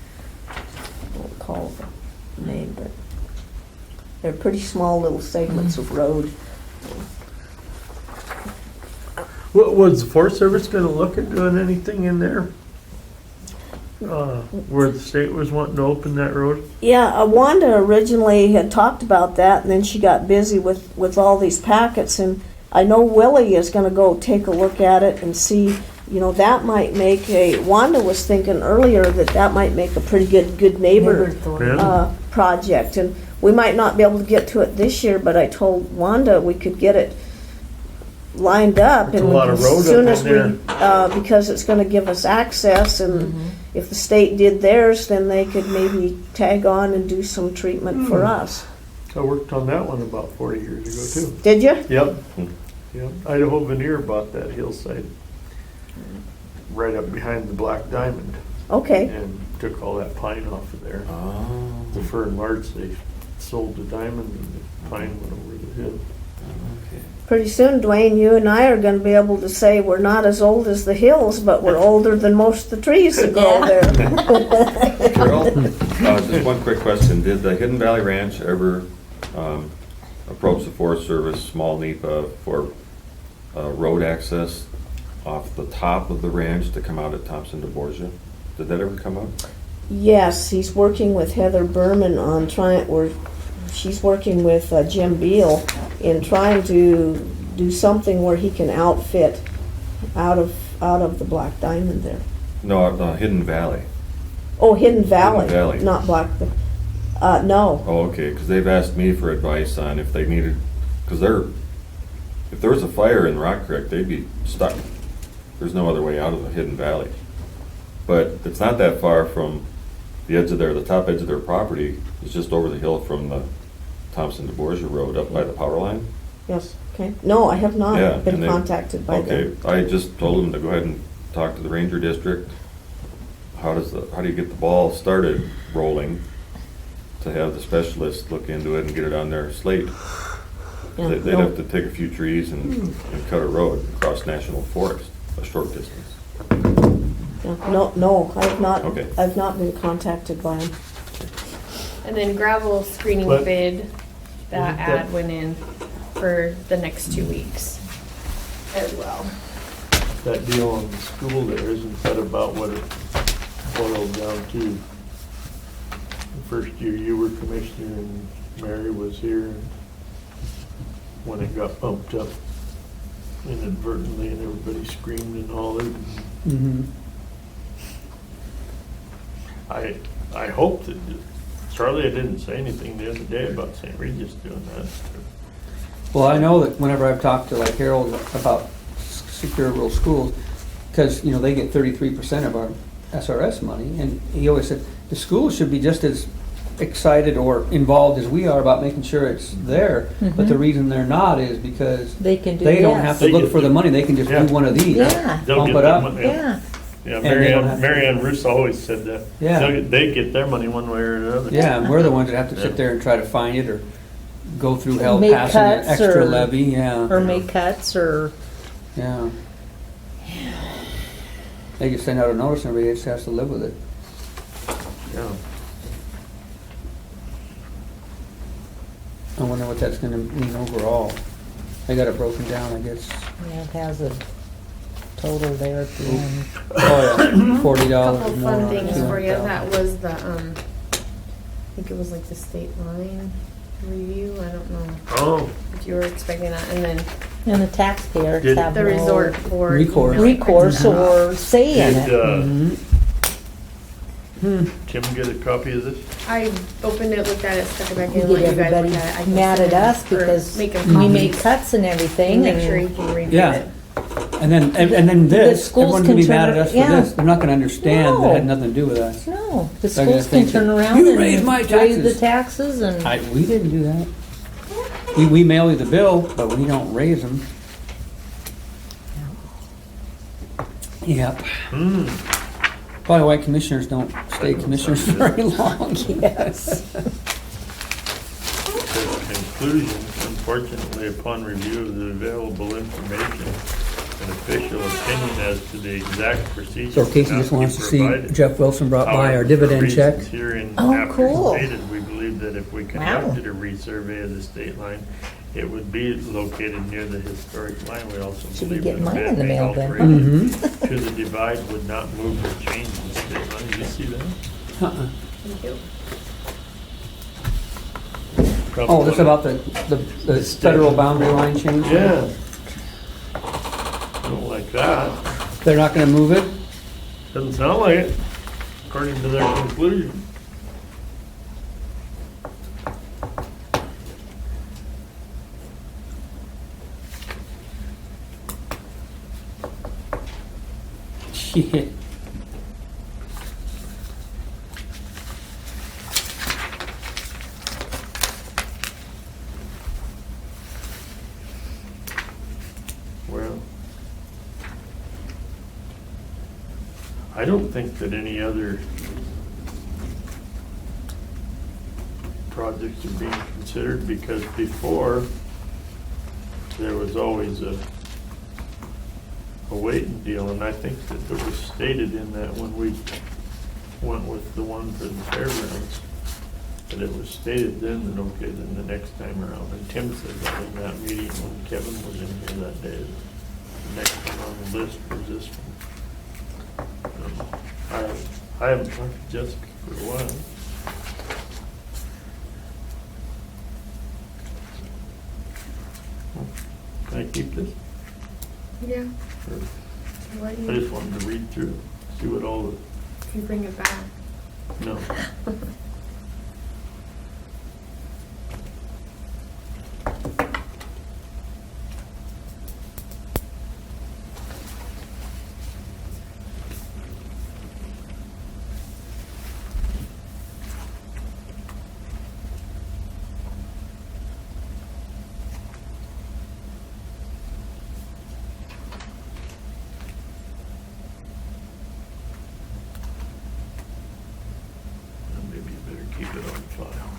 I won't call the name, but they're pretty small little segments of road. What, was the Forest Service gonna look at doing anything in there? Where the state was wanting to open that road? Yeah, Wanda originally had talked about that, and then she got busy with all these packets, and I know Willie is gonna go take a look at it and see, you know, that might make Wanda was thinking earlier that might make a pretty good neighbor Yeah. project, and we might not be able to get to it this year, but I told Wanda we could get it lined up. There's and a lot of road as soon up as in we, because it's gonna give us access, and if the state did theirs, then they could maybe tag on and do some treatment for us. I worked on that one about 40 years ago too. Did you? Yep. Yep. Idaho Veneer bought that hillside right up behind the Black Diamond Okay. and took all that pine off of there. Oh, The fir and larch, they sold the diamond and the pine went over the hill. okay. Pretty soon, Dwayne, you and I are gonna be able to say we're not as old as the hills, but we're older than most of the trees that grow Yeah. there. Carol, just one quick question. Did the Hidden Valley Ranch ever approach the Forest Service, small NEPA, for road access off the top of the ranch to come out at Thompson to Borgia? Did that ever come up? Yes, he's working with Heather Berman on she's working with Jim Beal in trying to do something where he can outfit out of the Black Diamond there. No, Hidden Valley. Oh, Hidden Valley, Valley. not Black. No. Oh, okay, because they've asked me for advice on if they needed, because if there was a fire in Rock Creek, they'd be stuck. There's no other way out of the Hidden Valley. But it's not that far from the top edge of their property is just over the hill from the Thompson to Borgia Road up by the power line. Yes. Okay. No, I have Yeah, not been and they- contacted by Okay, them. I just told them to go ahead and talk to the Ranger District. How do you get the ball started rolling to have the specialists look into it and get it on their slate? Yeah, They'd no. have to take a few trees and cut a road across National Forest, a short distance. Yeah, no, I have not. Okay. I've not been contacted by him. And then gravel screening But- bid, that Isn't that- ad went in for the next 2 weeks as well. That deal on the school there, isn't that about what it boiled down to? The first year you were commissioner and Mary was here, and when it got bumped up inadvertently and everybody screamed and hollered. Mm-hmm. I hope that Charlie didn't say anything the other day about St. Regis doing that. Well, I know that whenever I've talked to like Harold about secure rural schools, because, you know, they get 33% of our SRS money, and he always said, the schools should be just as excited or involved as we are about making sure it's there, but the reason they're not is because They can do they don't yes. have to They look get for the the- money, they can just Yeah. do one of these. Yeah. They'll Pump get it their up. money, Yeah. Yeah, they don't have to- Marianne Russo always said that. Yeah. They get their money one way or another. Yeah, and we're the ones that have to Yeah. sit there and try to find it or go through hell Make passing an cuts extra or- levy, yeah. Or make cuts or, Yeah. They just send out a notice and everybody just has to live with it. Yeah. I wonder what that's gonna mean overall. They got it broken down, I guess. yeah, it has a total there at the end. Oh, yeah, $40 Couple more fun on things for you, 200,000. that was the, I think it was like the state line review, I don't know Oh, if you were expecting that, and then And the taxpayers Did- have the no resort board. Recourse. email. recourse or say in did it. Mhm. Tim get a copy of this? I opened it, looked at it, stuck it back We in, get let you guys everybody look at it. I can mad at send us or because make a we copy make cuts and everything and make sure you and can review Yeah. it. And then this, schools everyone's can gonna be mad turn at it- us for yeah. this. They're not gonna understand that No. had nothing to do with us. no, the They're gonna schools can think turn that, around "You and raised my raise the taxes." taxes and. We didn't do that. We mail you the bill, but we don't raise them. Yep. Hmm. Probably why commissioners don't stay commissioners very long. Yes. The conclusion, unfortunately, upon review of the available information, an official opinion as to the exact procedure. So Casey just wants to see Jeff Wilson brought by our dividend check. Herein Oh, after cool. stated, we believe that if we conducted a resurvey of the state line, it would be located near the historic line. We also Should be believe getting that mine in the mapping mail then, huh? alteration Mm-hmm. to the divide would not move or change the state line. Did you see that? Uh-uh. Thank you. Oh, this about the federal boundary line change? Yeah. I don't like that. They're not gonna move it? Doesn't sound like it, according to their conclusion. Shit. Well, I don't think that any other projects are being considered, because before, there was always a waiting deal, and I think that it was stated in that when we went with the one for the fairgrounds, that it was stated then that, okay, then the next time around, and Tim said that in that meeting when Kevin was in here that day, the next one on the list was this one. I haven't talked to Jessica for a while. Can I keep this? Yeah. Or- What I just wanted to read through, see what all if you bring it back. the, no. Maybe you better keep it on file.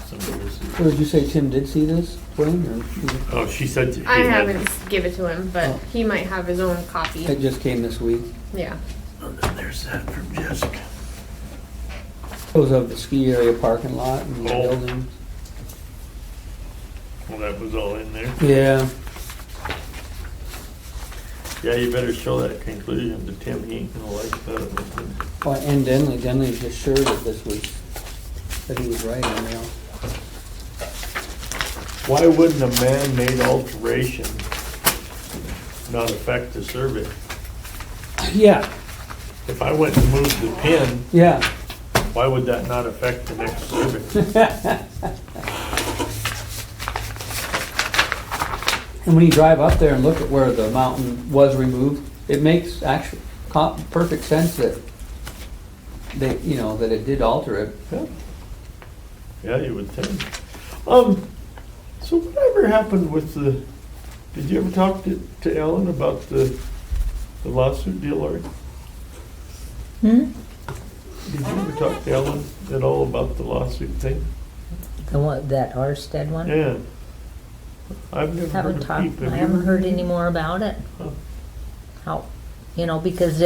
Some of this is- So did you say Tim did see this, Wayne, or Oh, she said. he I had- haven't give it to him, but Oh. he might have his own copy. it just came this week? Yeah. Oh, then there's that from Jessica. Those of the ski area parking lot and the Oh. building. Well, that was all in there. Yeah, Yeah, you better show that conclusion to Tim, he ain't gonna like that. well, and Denley's just sure that this was, that he was right on there. Why wouldn't a man-made alteration not affect the survey? Yeah, if I went and moved the pin, Yeah. why would that not affect the next survey? And when you drive up there and look at where the mountain was removed, it makes actually perfect sense that they, you know, that it did alter it. Yeah. Yeah, you would think. So whatever happened with did you ever talk to Ellen about the lawsuit deal, Lori? Hmm? Did you ever talk to Ellen at all about the lawsuit thing? The one, that Arstead one? Yeah. I've never heard Haven't a talked, peep. Have I you haven't heard any more about it. Huh. How, you know, because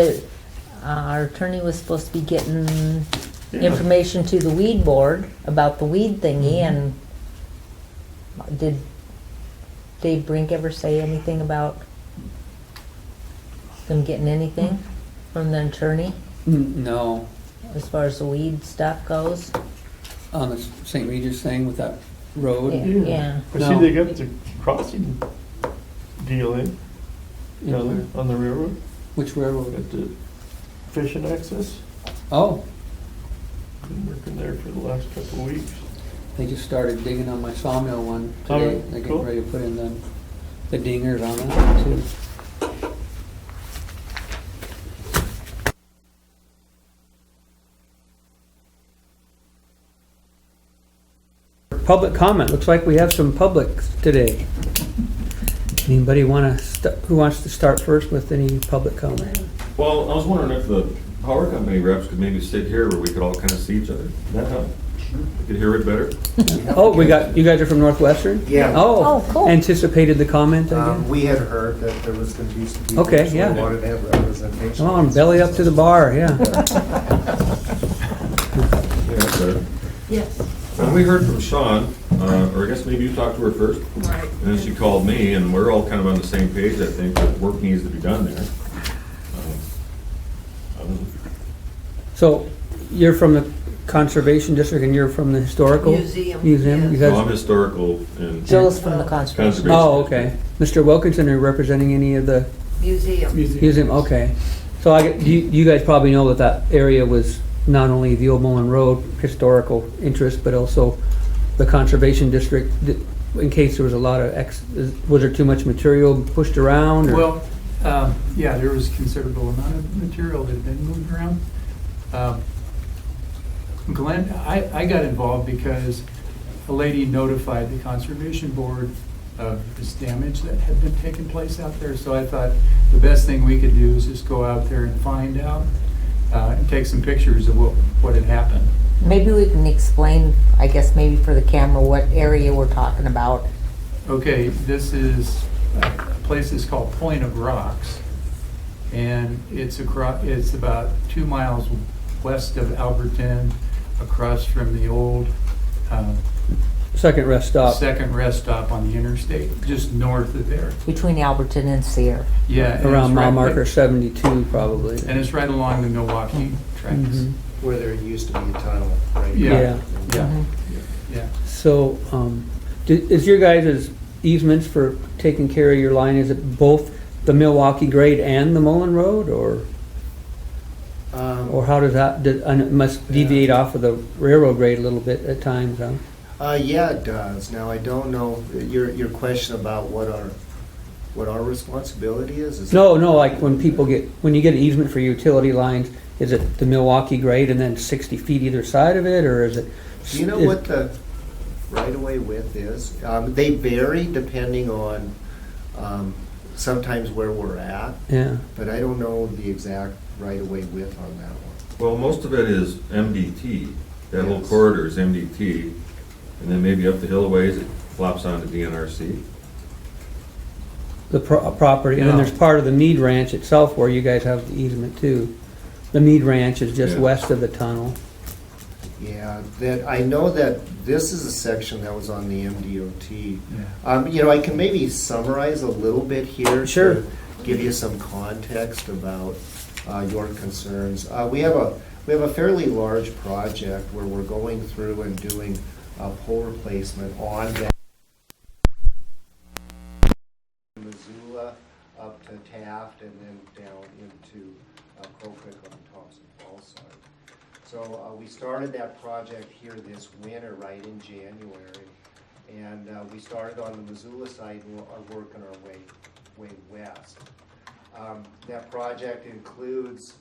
our attorney was supposed to be getting Yeah. information to the weed board about the weed thingy, and did Dave Brink ever say anything about them getting anything from the attorney No, as far as the weed stuff goes? on the St. Regis thing with that road. Yeah. I No. see they got the crossing deal in, You know, on the railroad, which railroad? at the fishing access. Oh, Been working there for the last couple of weeks. they just started digging on my sawmill one today. Oh, They're cool. getting ready to put in the dingers on it too. Public comment. Looks like we have some public today. Anybody who wants to start first with any public comment? Well, I was wondering if the power company reps could maybe sit here where we could all kind of see each other. That help? We could hear it better? Oh, you guys are from Northwestern? Yeah. Oh, Oh, cool. Anticipated the comment, I guess? We had heard that there was going to be some people. Okay, so yeah. we wanted to have representation. Come on, belly up to the bar, yeah. Yeah, that's better. Yes. Well, we heard from Sean, or I guess maybe you talked to her first. Right. And then she called me, and we're all kind of on the same page, I think, that work needs to be done there. So you're from the Conservation District and you're from the Historical? Museum, Museum? yes. You So guys- I'm historical and. Jill's from the conservation. Conservation. Oh, okay. Mr. Wilkinson, are you representing any of the Museum. museum? Okay. So you guys probably know that that area was not only the Old Mullen Road historical interest, but also the Conservation District, in case there was a lot of was there too much material pushed around? Or? Well, yeah, there was considerable amount of material that had been moved around. Glenn, I got involved because a lady notified the Conservation Board of this damage that had been taking place out there. So I thought the best thing we could do is just go out there and find out and take some pictures of what had happened. Maybe we can explain, I guess maybe for the camera, what area we're talking about. Okay, this is a place that's called Point of Rocks, and it's about 2 miles west of Alberton, across from the old Second rest stop. second rest stop on the interstate, just north of there. Between Alberton and Sear. Yeah, and Around it's mile right- marker 72, probably. and it's right along the Milwaukee tracks. Mhm. Where there used to be a tunnel, right? Yeah, Yeah. yeah, Mhm. yeah. So, is your guys' easements for taking care of your line, is it both the Milwaukee grade and the Mullen Road, or how does that, and it must deviate off of the railroad grade a little bit at times, huh? Yeah, it does. Now, I don't know, your question about what our responsibility is? No, like when you get an easement for utility lines, is it the Milwaukee grade and then 60 feet either side of it, or is it? Do you know what the right-of-way width is? They vary depending on sometimes where we're at, Yeah, but I don't know the exact right-of-way width on that one. Well, most of it is MDT. That whole Yes. corridor is MDT. And then maybe up the hill a ways, it flops onto DNRC. the property, and then there's part of the Mead Ranch itself where you guys have the easement too. The Mead Ranch is just Yeah. west of the tunnel. Yeah, I know that this is a section that was on the MDOT. Yeah. I can maybe summarize a little bit here. Sure. To give you some context about your concerns. We have a fairly large project where we're going through and doing a pole replacement on that Missoula up to Taft and then down into Crow Creek on top. Thompson Falls side. So we started that project here this winter, right in January. And we started on the Missoula side and are working our way west. That project includes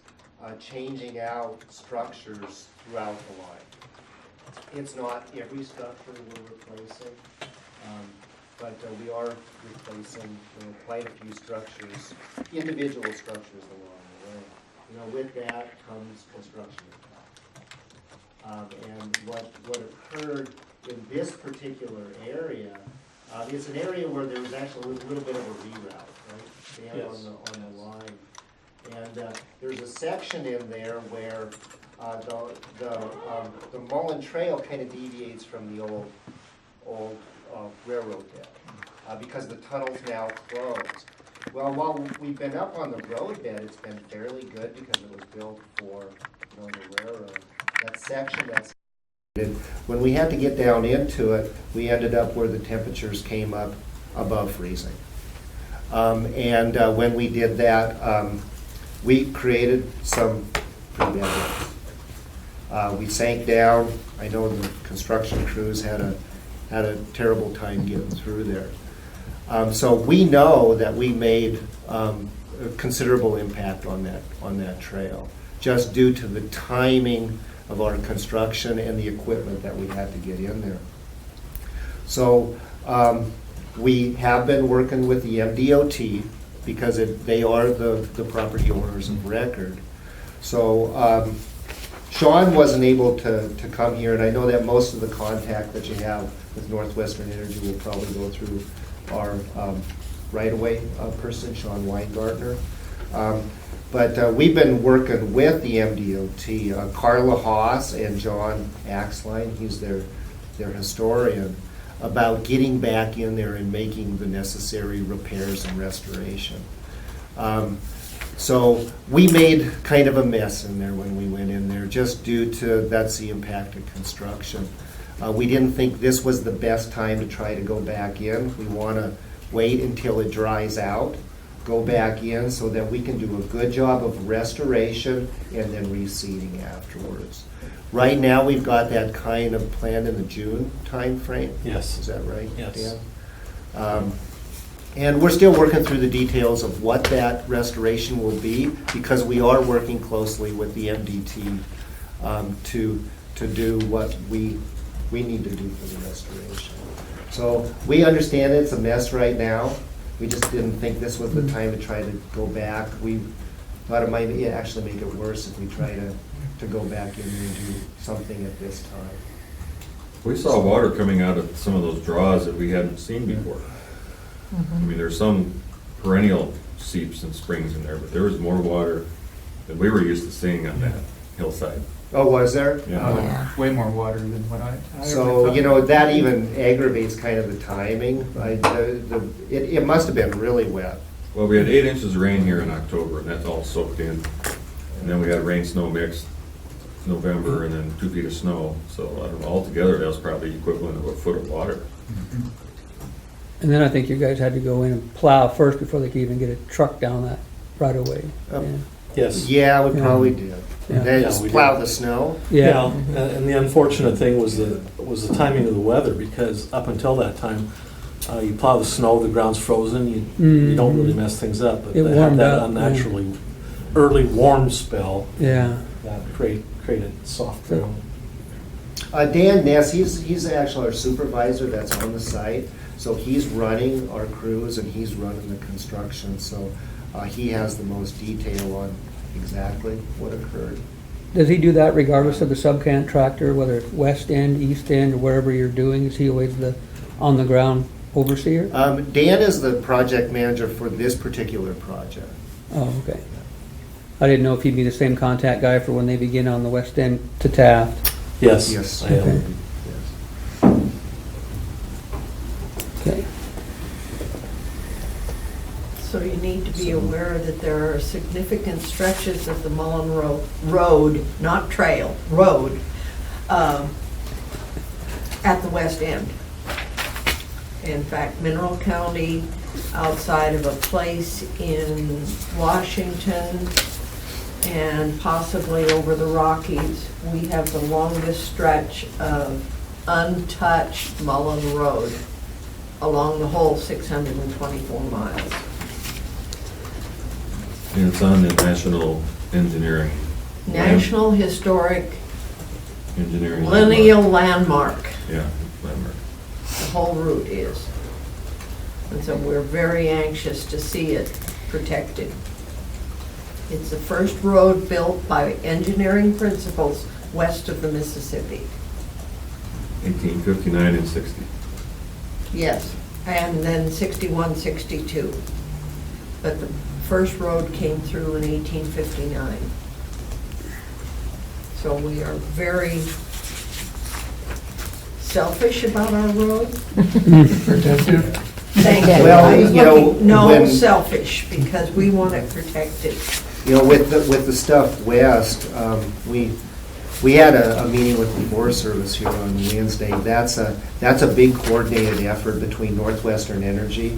changing out structures throughout the line. It's not every structure we're replacing, but we are replacing quite a few structures, individual structures along the way. With that comes construction costs. And what occurred in this particular area, it's an area where there was actually a little bit of a reroute, right? Down Yes. on the line. And there's a section in there where the Mullen Trail kind of deviates from the old railroad bed because the tunnel's now closed. Well, while we've been up on the road bed, it's been fairly good because it was built for the railroad. That section that's when we had to get down into it, we ended up where the temperatures came up above freezing. And when we did that, we created some pretty bad roads. We sank down. I know the construction crews had a terrible time getting through there. So we know that we made a considerable impact on that trail, just due to the timing of our construction and the equipment that we had to get in there. So we have been working with the MDOT because they are the property owners of record. So Sean wasn't able to come here, and I know that most of the contact that you have with Northwestern Energy will probably go through our right-of-way person, Sean Weingartner. But we've been working with the MDOT, Carla Haas and John Axline, he's their historian, about getting back in there and making the necessary repairs and restoration. So we made kind of a mess in there when we went in there, just due to that's the impact of construction. We didn't think this was the best time to try to go back in. We want to wait until it dries out, go back in so that we can do a good job of restoration and then reseeding afterwards. Right now, we've got that kind of planned in the June time frame. Yes. Is that right, Yes. Dan? And we're still working through the details of what that restoration will be because we are working closely with the MDT to do what we need to do for the restoration. So we understand it's a mess right now. We just didn't think this was the time to try to go back. We thought it might actually make it worse if we try to go back in and do something at this time. We saw water coming out of some of those draws that we hadn't seen before. I mean, there's some perennial seeps and springs in there, but there was more water than we were used to seeing on that hillside. Oh, was there? Yeah. Way more water than what I ever So, thought. that even aggravates kind of the timing. It must have been really wet. Well, we had 8 inches of rain here in October, and that's all soaked in. And then we had rain-snow mix November, and then 2 feet of snow. So I don't know, altogether, that was probably equivalent of a foot of water. And then I think you guys had to go in and plow first before they could even get a truck down that right away. Yes. Yeah, we probably did. Yeah. They Yeah, just we plow did. the snow. Yeah. And the unfortunate thing was the timing of the weather, because up until that time, you plow the snow, the ground's frozen, you don't really mess things up. But It they had warmed that up, unnaturally early warm spell Yeah. that created soft ground. Dan Ness, he's actually our supervisor that's on the site. So he's running our crews and he's running the construction. So he has the most detail on exactly what occurred. Does he do that regardless of the subcontractor, whether it's west end, east end, or wherever you're doing? Is he always the on-the-ground overseer? Dan is the project manager for this particular project. Oh, okay. I didn't know if he'd be the same contact guy for when they begin on the west end to Taft. Yes. Yes. I am. Okay. Yes. Okay. So you need to be aware that there are significant stretches of the Mullen Road, not trail, road, at the west end. In fact, Mineral County, outside of a place in Washington, and possibly over the Rockies, we have the longest stretch of untouched Mullen Road along the whole 624 miles. And it's on the National Engineering. National Historic Engineering. Lineal Landmark, Yeah, landmark. the whole route is. And so we're very anxious to see it protected. It's the first road built by engineering principles west of the Mississippi. 1859 and 60. Yes, and then 61, 62. But the first road came through in 1859. So we are very selfish about our road. Protective. Thank you. Well, I was you know, looking- No, when- selfish, because we want it protected. You know, with the stuff west, we had a meeting with the Forest Service here on Wednesday. That's a big coordinated effort between Northwestern Energy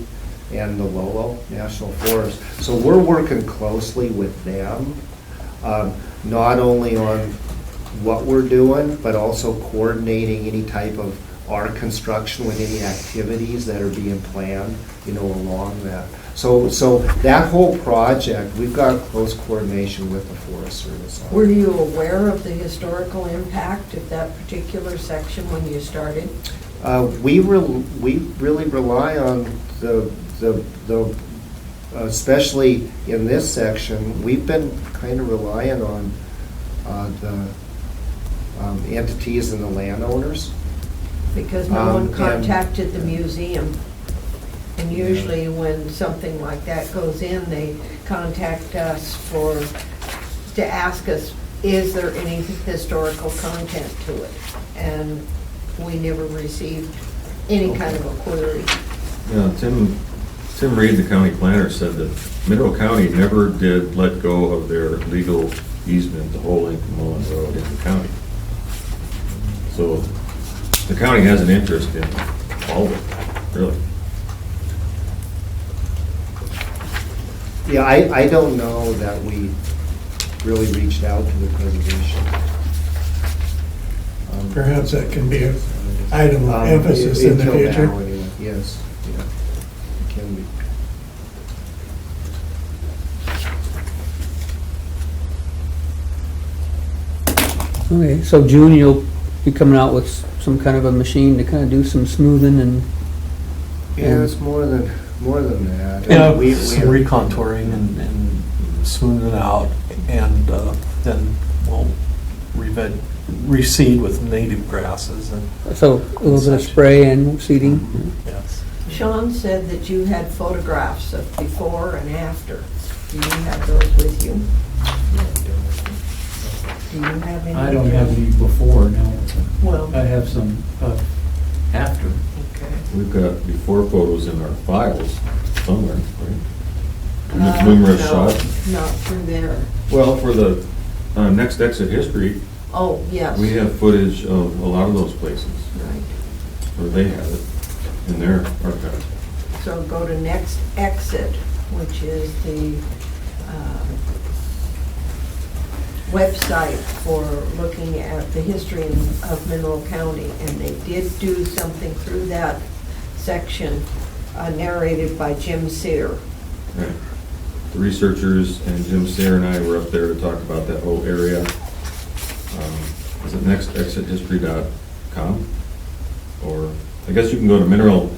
and the Lolo National Forest. So we're working closely with them, not only on what we're doing, but also coordinating any type of our construction with any activities that are being planned, you know, along that. So that whole project, we've got close coordination with the Forest Service on. Were you aware of the historical impact of that particular section when you started? We really rely on the especially in this section, we've been kind of relying on the entities and the landowners. Because no one And- contacted the museum. And usually when something like that goes in, they contact us to ask us, is there any historical content to it? And we never received any kind of a query. Yeah, Tim Reed, the county planner, said that Mineral County never did let go of their legal easement to whole length of Mullen Road in the county. So the county has an interest in all of it, really. Yeah, I don't know that we really reached out to the preservation. Perhaps that can be an item of emphasis in the Until future. now, anyway. Yes, yeah, it can be. Okay, so June, you'll be coming out with some kind of a machine to kind of do some smoothing and, Yeah, it's more than that. Yeah, We- some recontouring and smoothing it out, and then we'll reseed with native grasses and, so a little bit of spray and seeding. yes. Sean said that you had photographs of before and after. Do you have those with you? Do you have any? I don't have any before, no. Well, I have some after. okay. We've got before photos in our files somewhere, right? Uh, Numerous no, shots. Not through there. Well, for the next exit history, Oh, yes. we have footage of a lot of those places, Right. or they have it in their archives. So go to next exit, which is the website for looking at the history of Mineral County. And they did do something through that section narrated by Jim Sear. Right. The researchers and Jim Sayre and I were up there to talk about that whole area. Is it nextexithistory.com? Or, I guess you can go to Mineral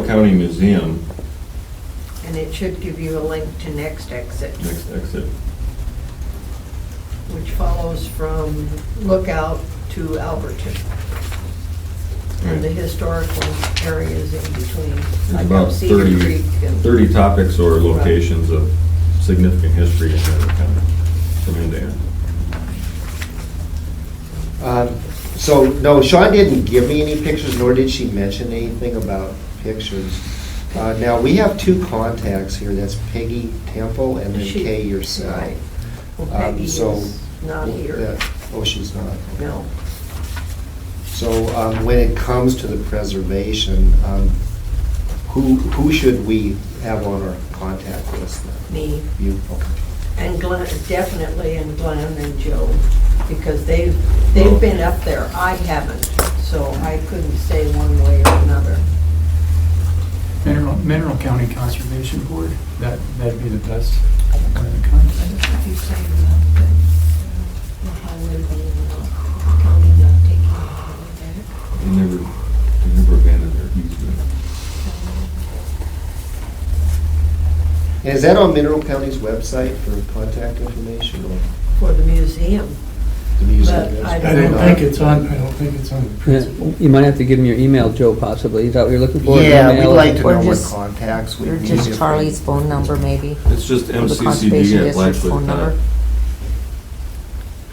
County Museum, And it should give you a link to next exit, next exit. which follows from Lookout to Alberton. And the Right. historical areas in between, There's like about up Cedar 30 Creek and. 30 topics or locations of significant history in Mineral County, from end to end. So, no, Sean didn't give me any pictures, nor did she mention anything about pictures. Now, we have two contacts here, that's Peggy Temple and then She- Kay yourself. Right. Well, Peggy so is not here. Oh, she's not? No. So when it comes to the preservation, who should we have on our contact list then? Me. You, okay. And Glenn, definitely, and Glenn and Joe, because they've been up there. I haven't, so I couldn't say one way or another. Mineral County Conservation Board, that'd be the best. Contact. What you say about the highway being county not taking it back? They never abandoned their easement. And is that on Mineral County's website for contact information or For the museum. the museum? But I I don't think it's on the principal. You might have to give them your email, Joe, possibly. Is that what you're looking for? Yeah, we'd Email? like to Or know what just- contacts we Or need. just Charlie's phone number, maybe? It's just Or the Conservation MCCD at District's phone Blackfoot. number?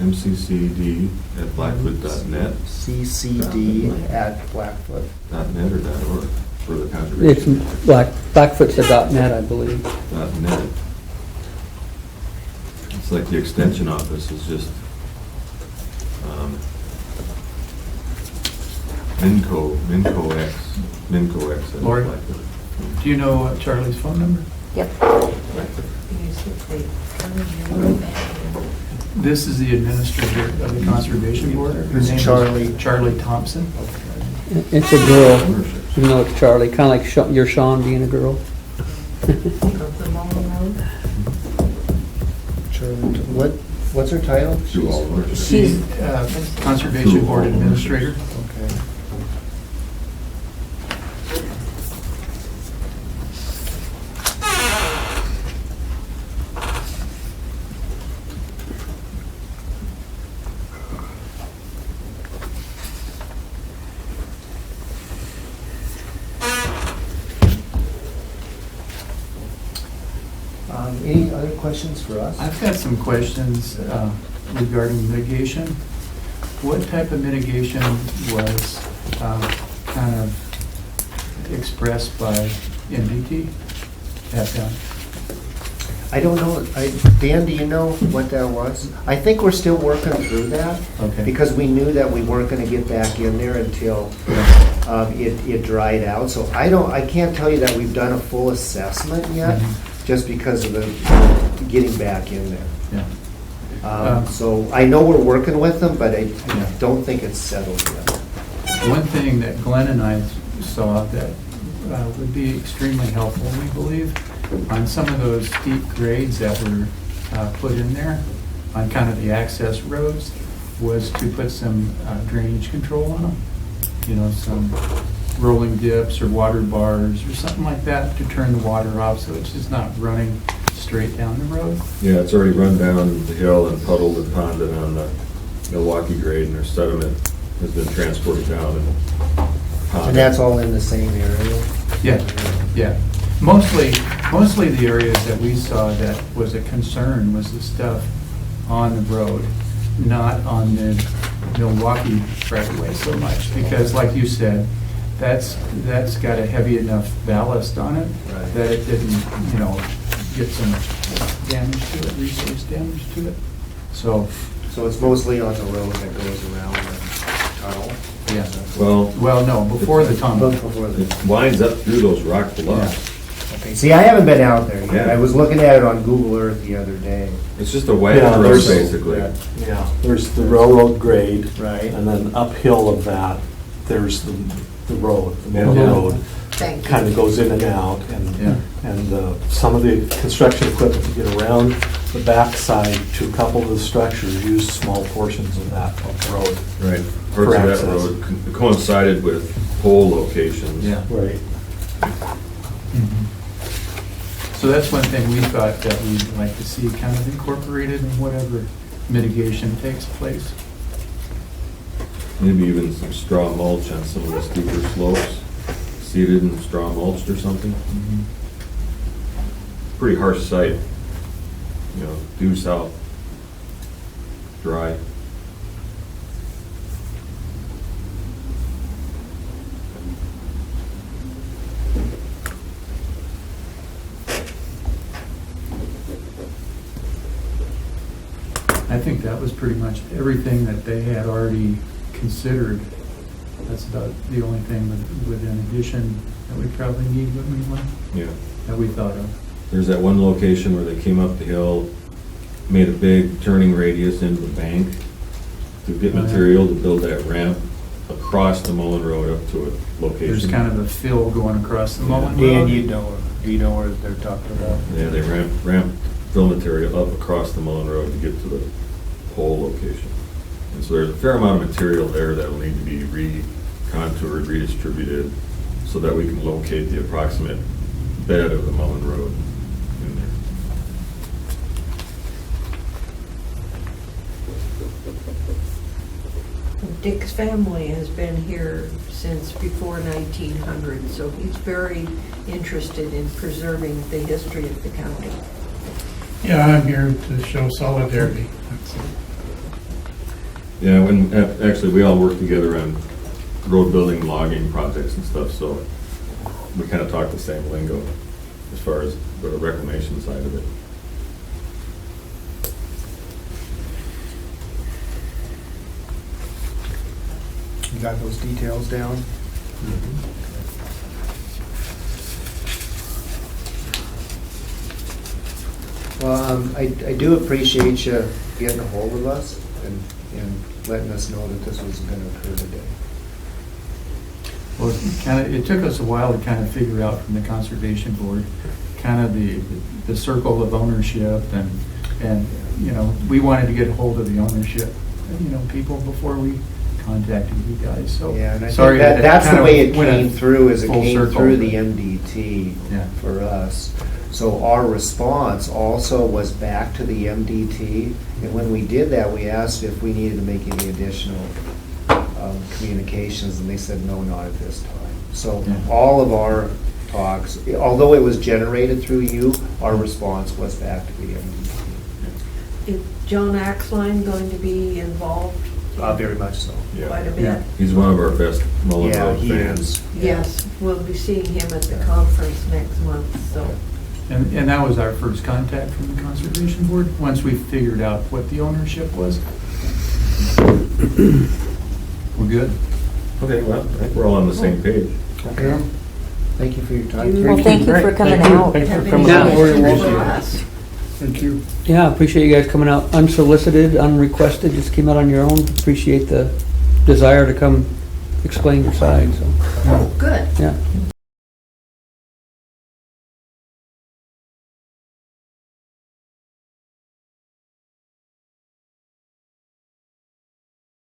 MCCD at blackfoot.net. CCD at Blackfoot. .net or .org for the It's conservation. Blackfoot's a .net, I believe. .net. It's like the extension office is just Mincox at Lord. Blackfoot. Do you know Charlie's phone number? Yep. This is the administrator of the Conservation Board. Her Who's name is Charlie? Charlie Thompson. It's a girl, even though it's Charlie, kind of like your Sean being a girl. Of the Mullen Road. Charlie, what's her title? Do all of ours. She's- Conservation Board Administrator. Okay. Any other questions for us? I've got some questions regarding mitigation. What type of mitigation was kind of expressed by MDT at that? I don't know. Dan, do you know what that was? I think we're still working through that. Okay. Because we knew that we weren't gonna get back in there until it dried out. So I can't tell you that we've done a full assessment yet, just because of the getting back in there. Yeah. So I know we're working with them, but I don't think it's settled yet. One thing that Glenn and I saw that would be extremely helpful, we believe, on some of those steep grades that were put in there, on kind of the access roads, was to put some drainage control on them. You know, some rolling dips or water bars or something like that to turn the water off so it's just not running straight down the road. Yeah, it's already run down the hill and puddled and ponded on the Milwaukee grade, and their sediment has been transported down and ponded. And that's all in the same area? Yeah. Mostly the areas that we saw that was a concern was the stuff on the road, not on the Milwaukee right of way so much. Because like you said, that's got a heavy enough ballast on it Right. that it didn't, get so much damage to it, resource damage to it. So, So it's mostly on the road that goes around the tunnel? yeah. Well, No, before the tunnel. Before the- it winds up through those rock bluffs. Okay, see, I haven't been out there yet. Yeah. I was looking at it on Google Earth the other day. It's just a wagon Yeah, road, there's- basically. Yeah, there's the railroad grade. Right. And then uphill of that, there's the road, the middle Yeah. road. Thank you. Kind of goes in and out, Yeah. and some of the construction equipment to get around the backside to a couple of the structures use small portions of that road. Right. For Parts of that access. road coincided with pole locations. Yeah. Right. Mhm. So that's one thing we thought that we'd like to see kind of incorporated in whatever mitigation takes place. Maybe even some straw mulch on some of the steeper slopes, seeded and straw mulched or something. Pretty harsh site, due south, dry. I think that was pretty much everything that they had already considered. That's about the only thing with an addition that we probably need when we went, Yeah. that we thought of. There's that one location where they came up the hill made a big turning radius into the bank to get material to build that ramp across the Mullen Road up to a location. There's kind of a fill going across the Mullen Dan, Road. do you know where they're talking about? Yeah, they ramp fill material up across the Mullen Road to get to the pole location. And so there's a fair amount of material there that will need to be recontoured, redistributed, so that we can locate the approximate bed of the Mullen Road in there. Dick's family has been here since before 1900, so he's very interested in preserving the history of the county. Yeah, I'm here to show solidarity. That's it. Yeah, actually, we all work together on road building, logging projects and stuff, so we kind of talk the same lingo as far as the reclamation side of it. You got those details down? Well, I do appreciate you getting a hold of us and letting us know that this was gonna occur today. Well, it took us a while to kind of figure out from the Conservation Board, kind of the circle of ownership and, you know, we wanted to get a hold of the ownership, you know, people before we contacted you guys, so. Yeah, and I sorry think that's kind the of way it went a came through, is it full came circle, through the but- MDT Yeah. for us. So our response also was back to the MDT, and when we did that, we asked if we needed to make any additional communications, and they said, no, not at this time. So Yeah. all of our talks, although it was generated through you, our response was back to the MDT. Is John Axline going to be involved? Very much so. Yeah. Quite a bit? Yeah. He's one of our best Mullen Yeah, Road he fans. is. Yes, we'll be seeing him at the conference next month, so. And that was our first contact from the Conservation Board, once we figured out what the ownership was. We're good. Okay, well, I think we're all on the same page. Okay. Thank you for your time. Well, thank you for coming out. Thanks for Have coming any out. questions for us? Thank you. Yeah, appreciate you guys coming out unsolicited, unrequested, just came out on your own. Appreciate the desire to come explain your side, so, Oh, good. yeah.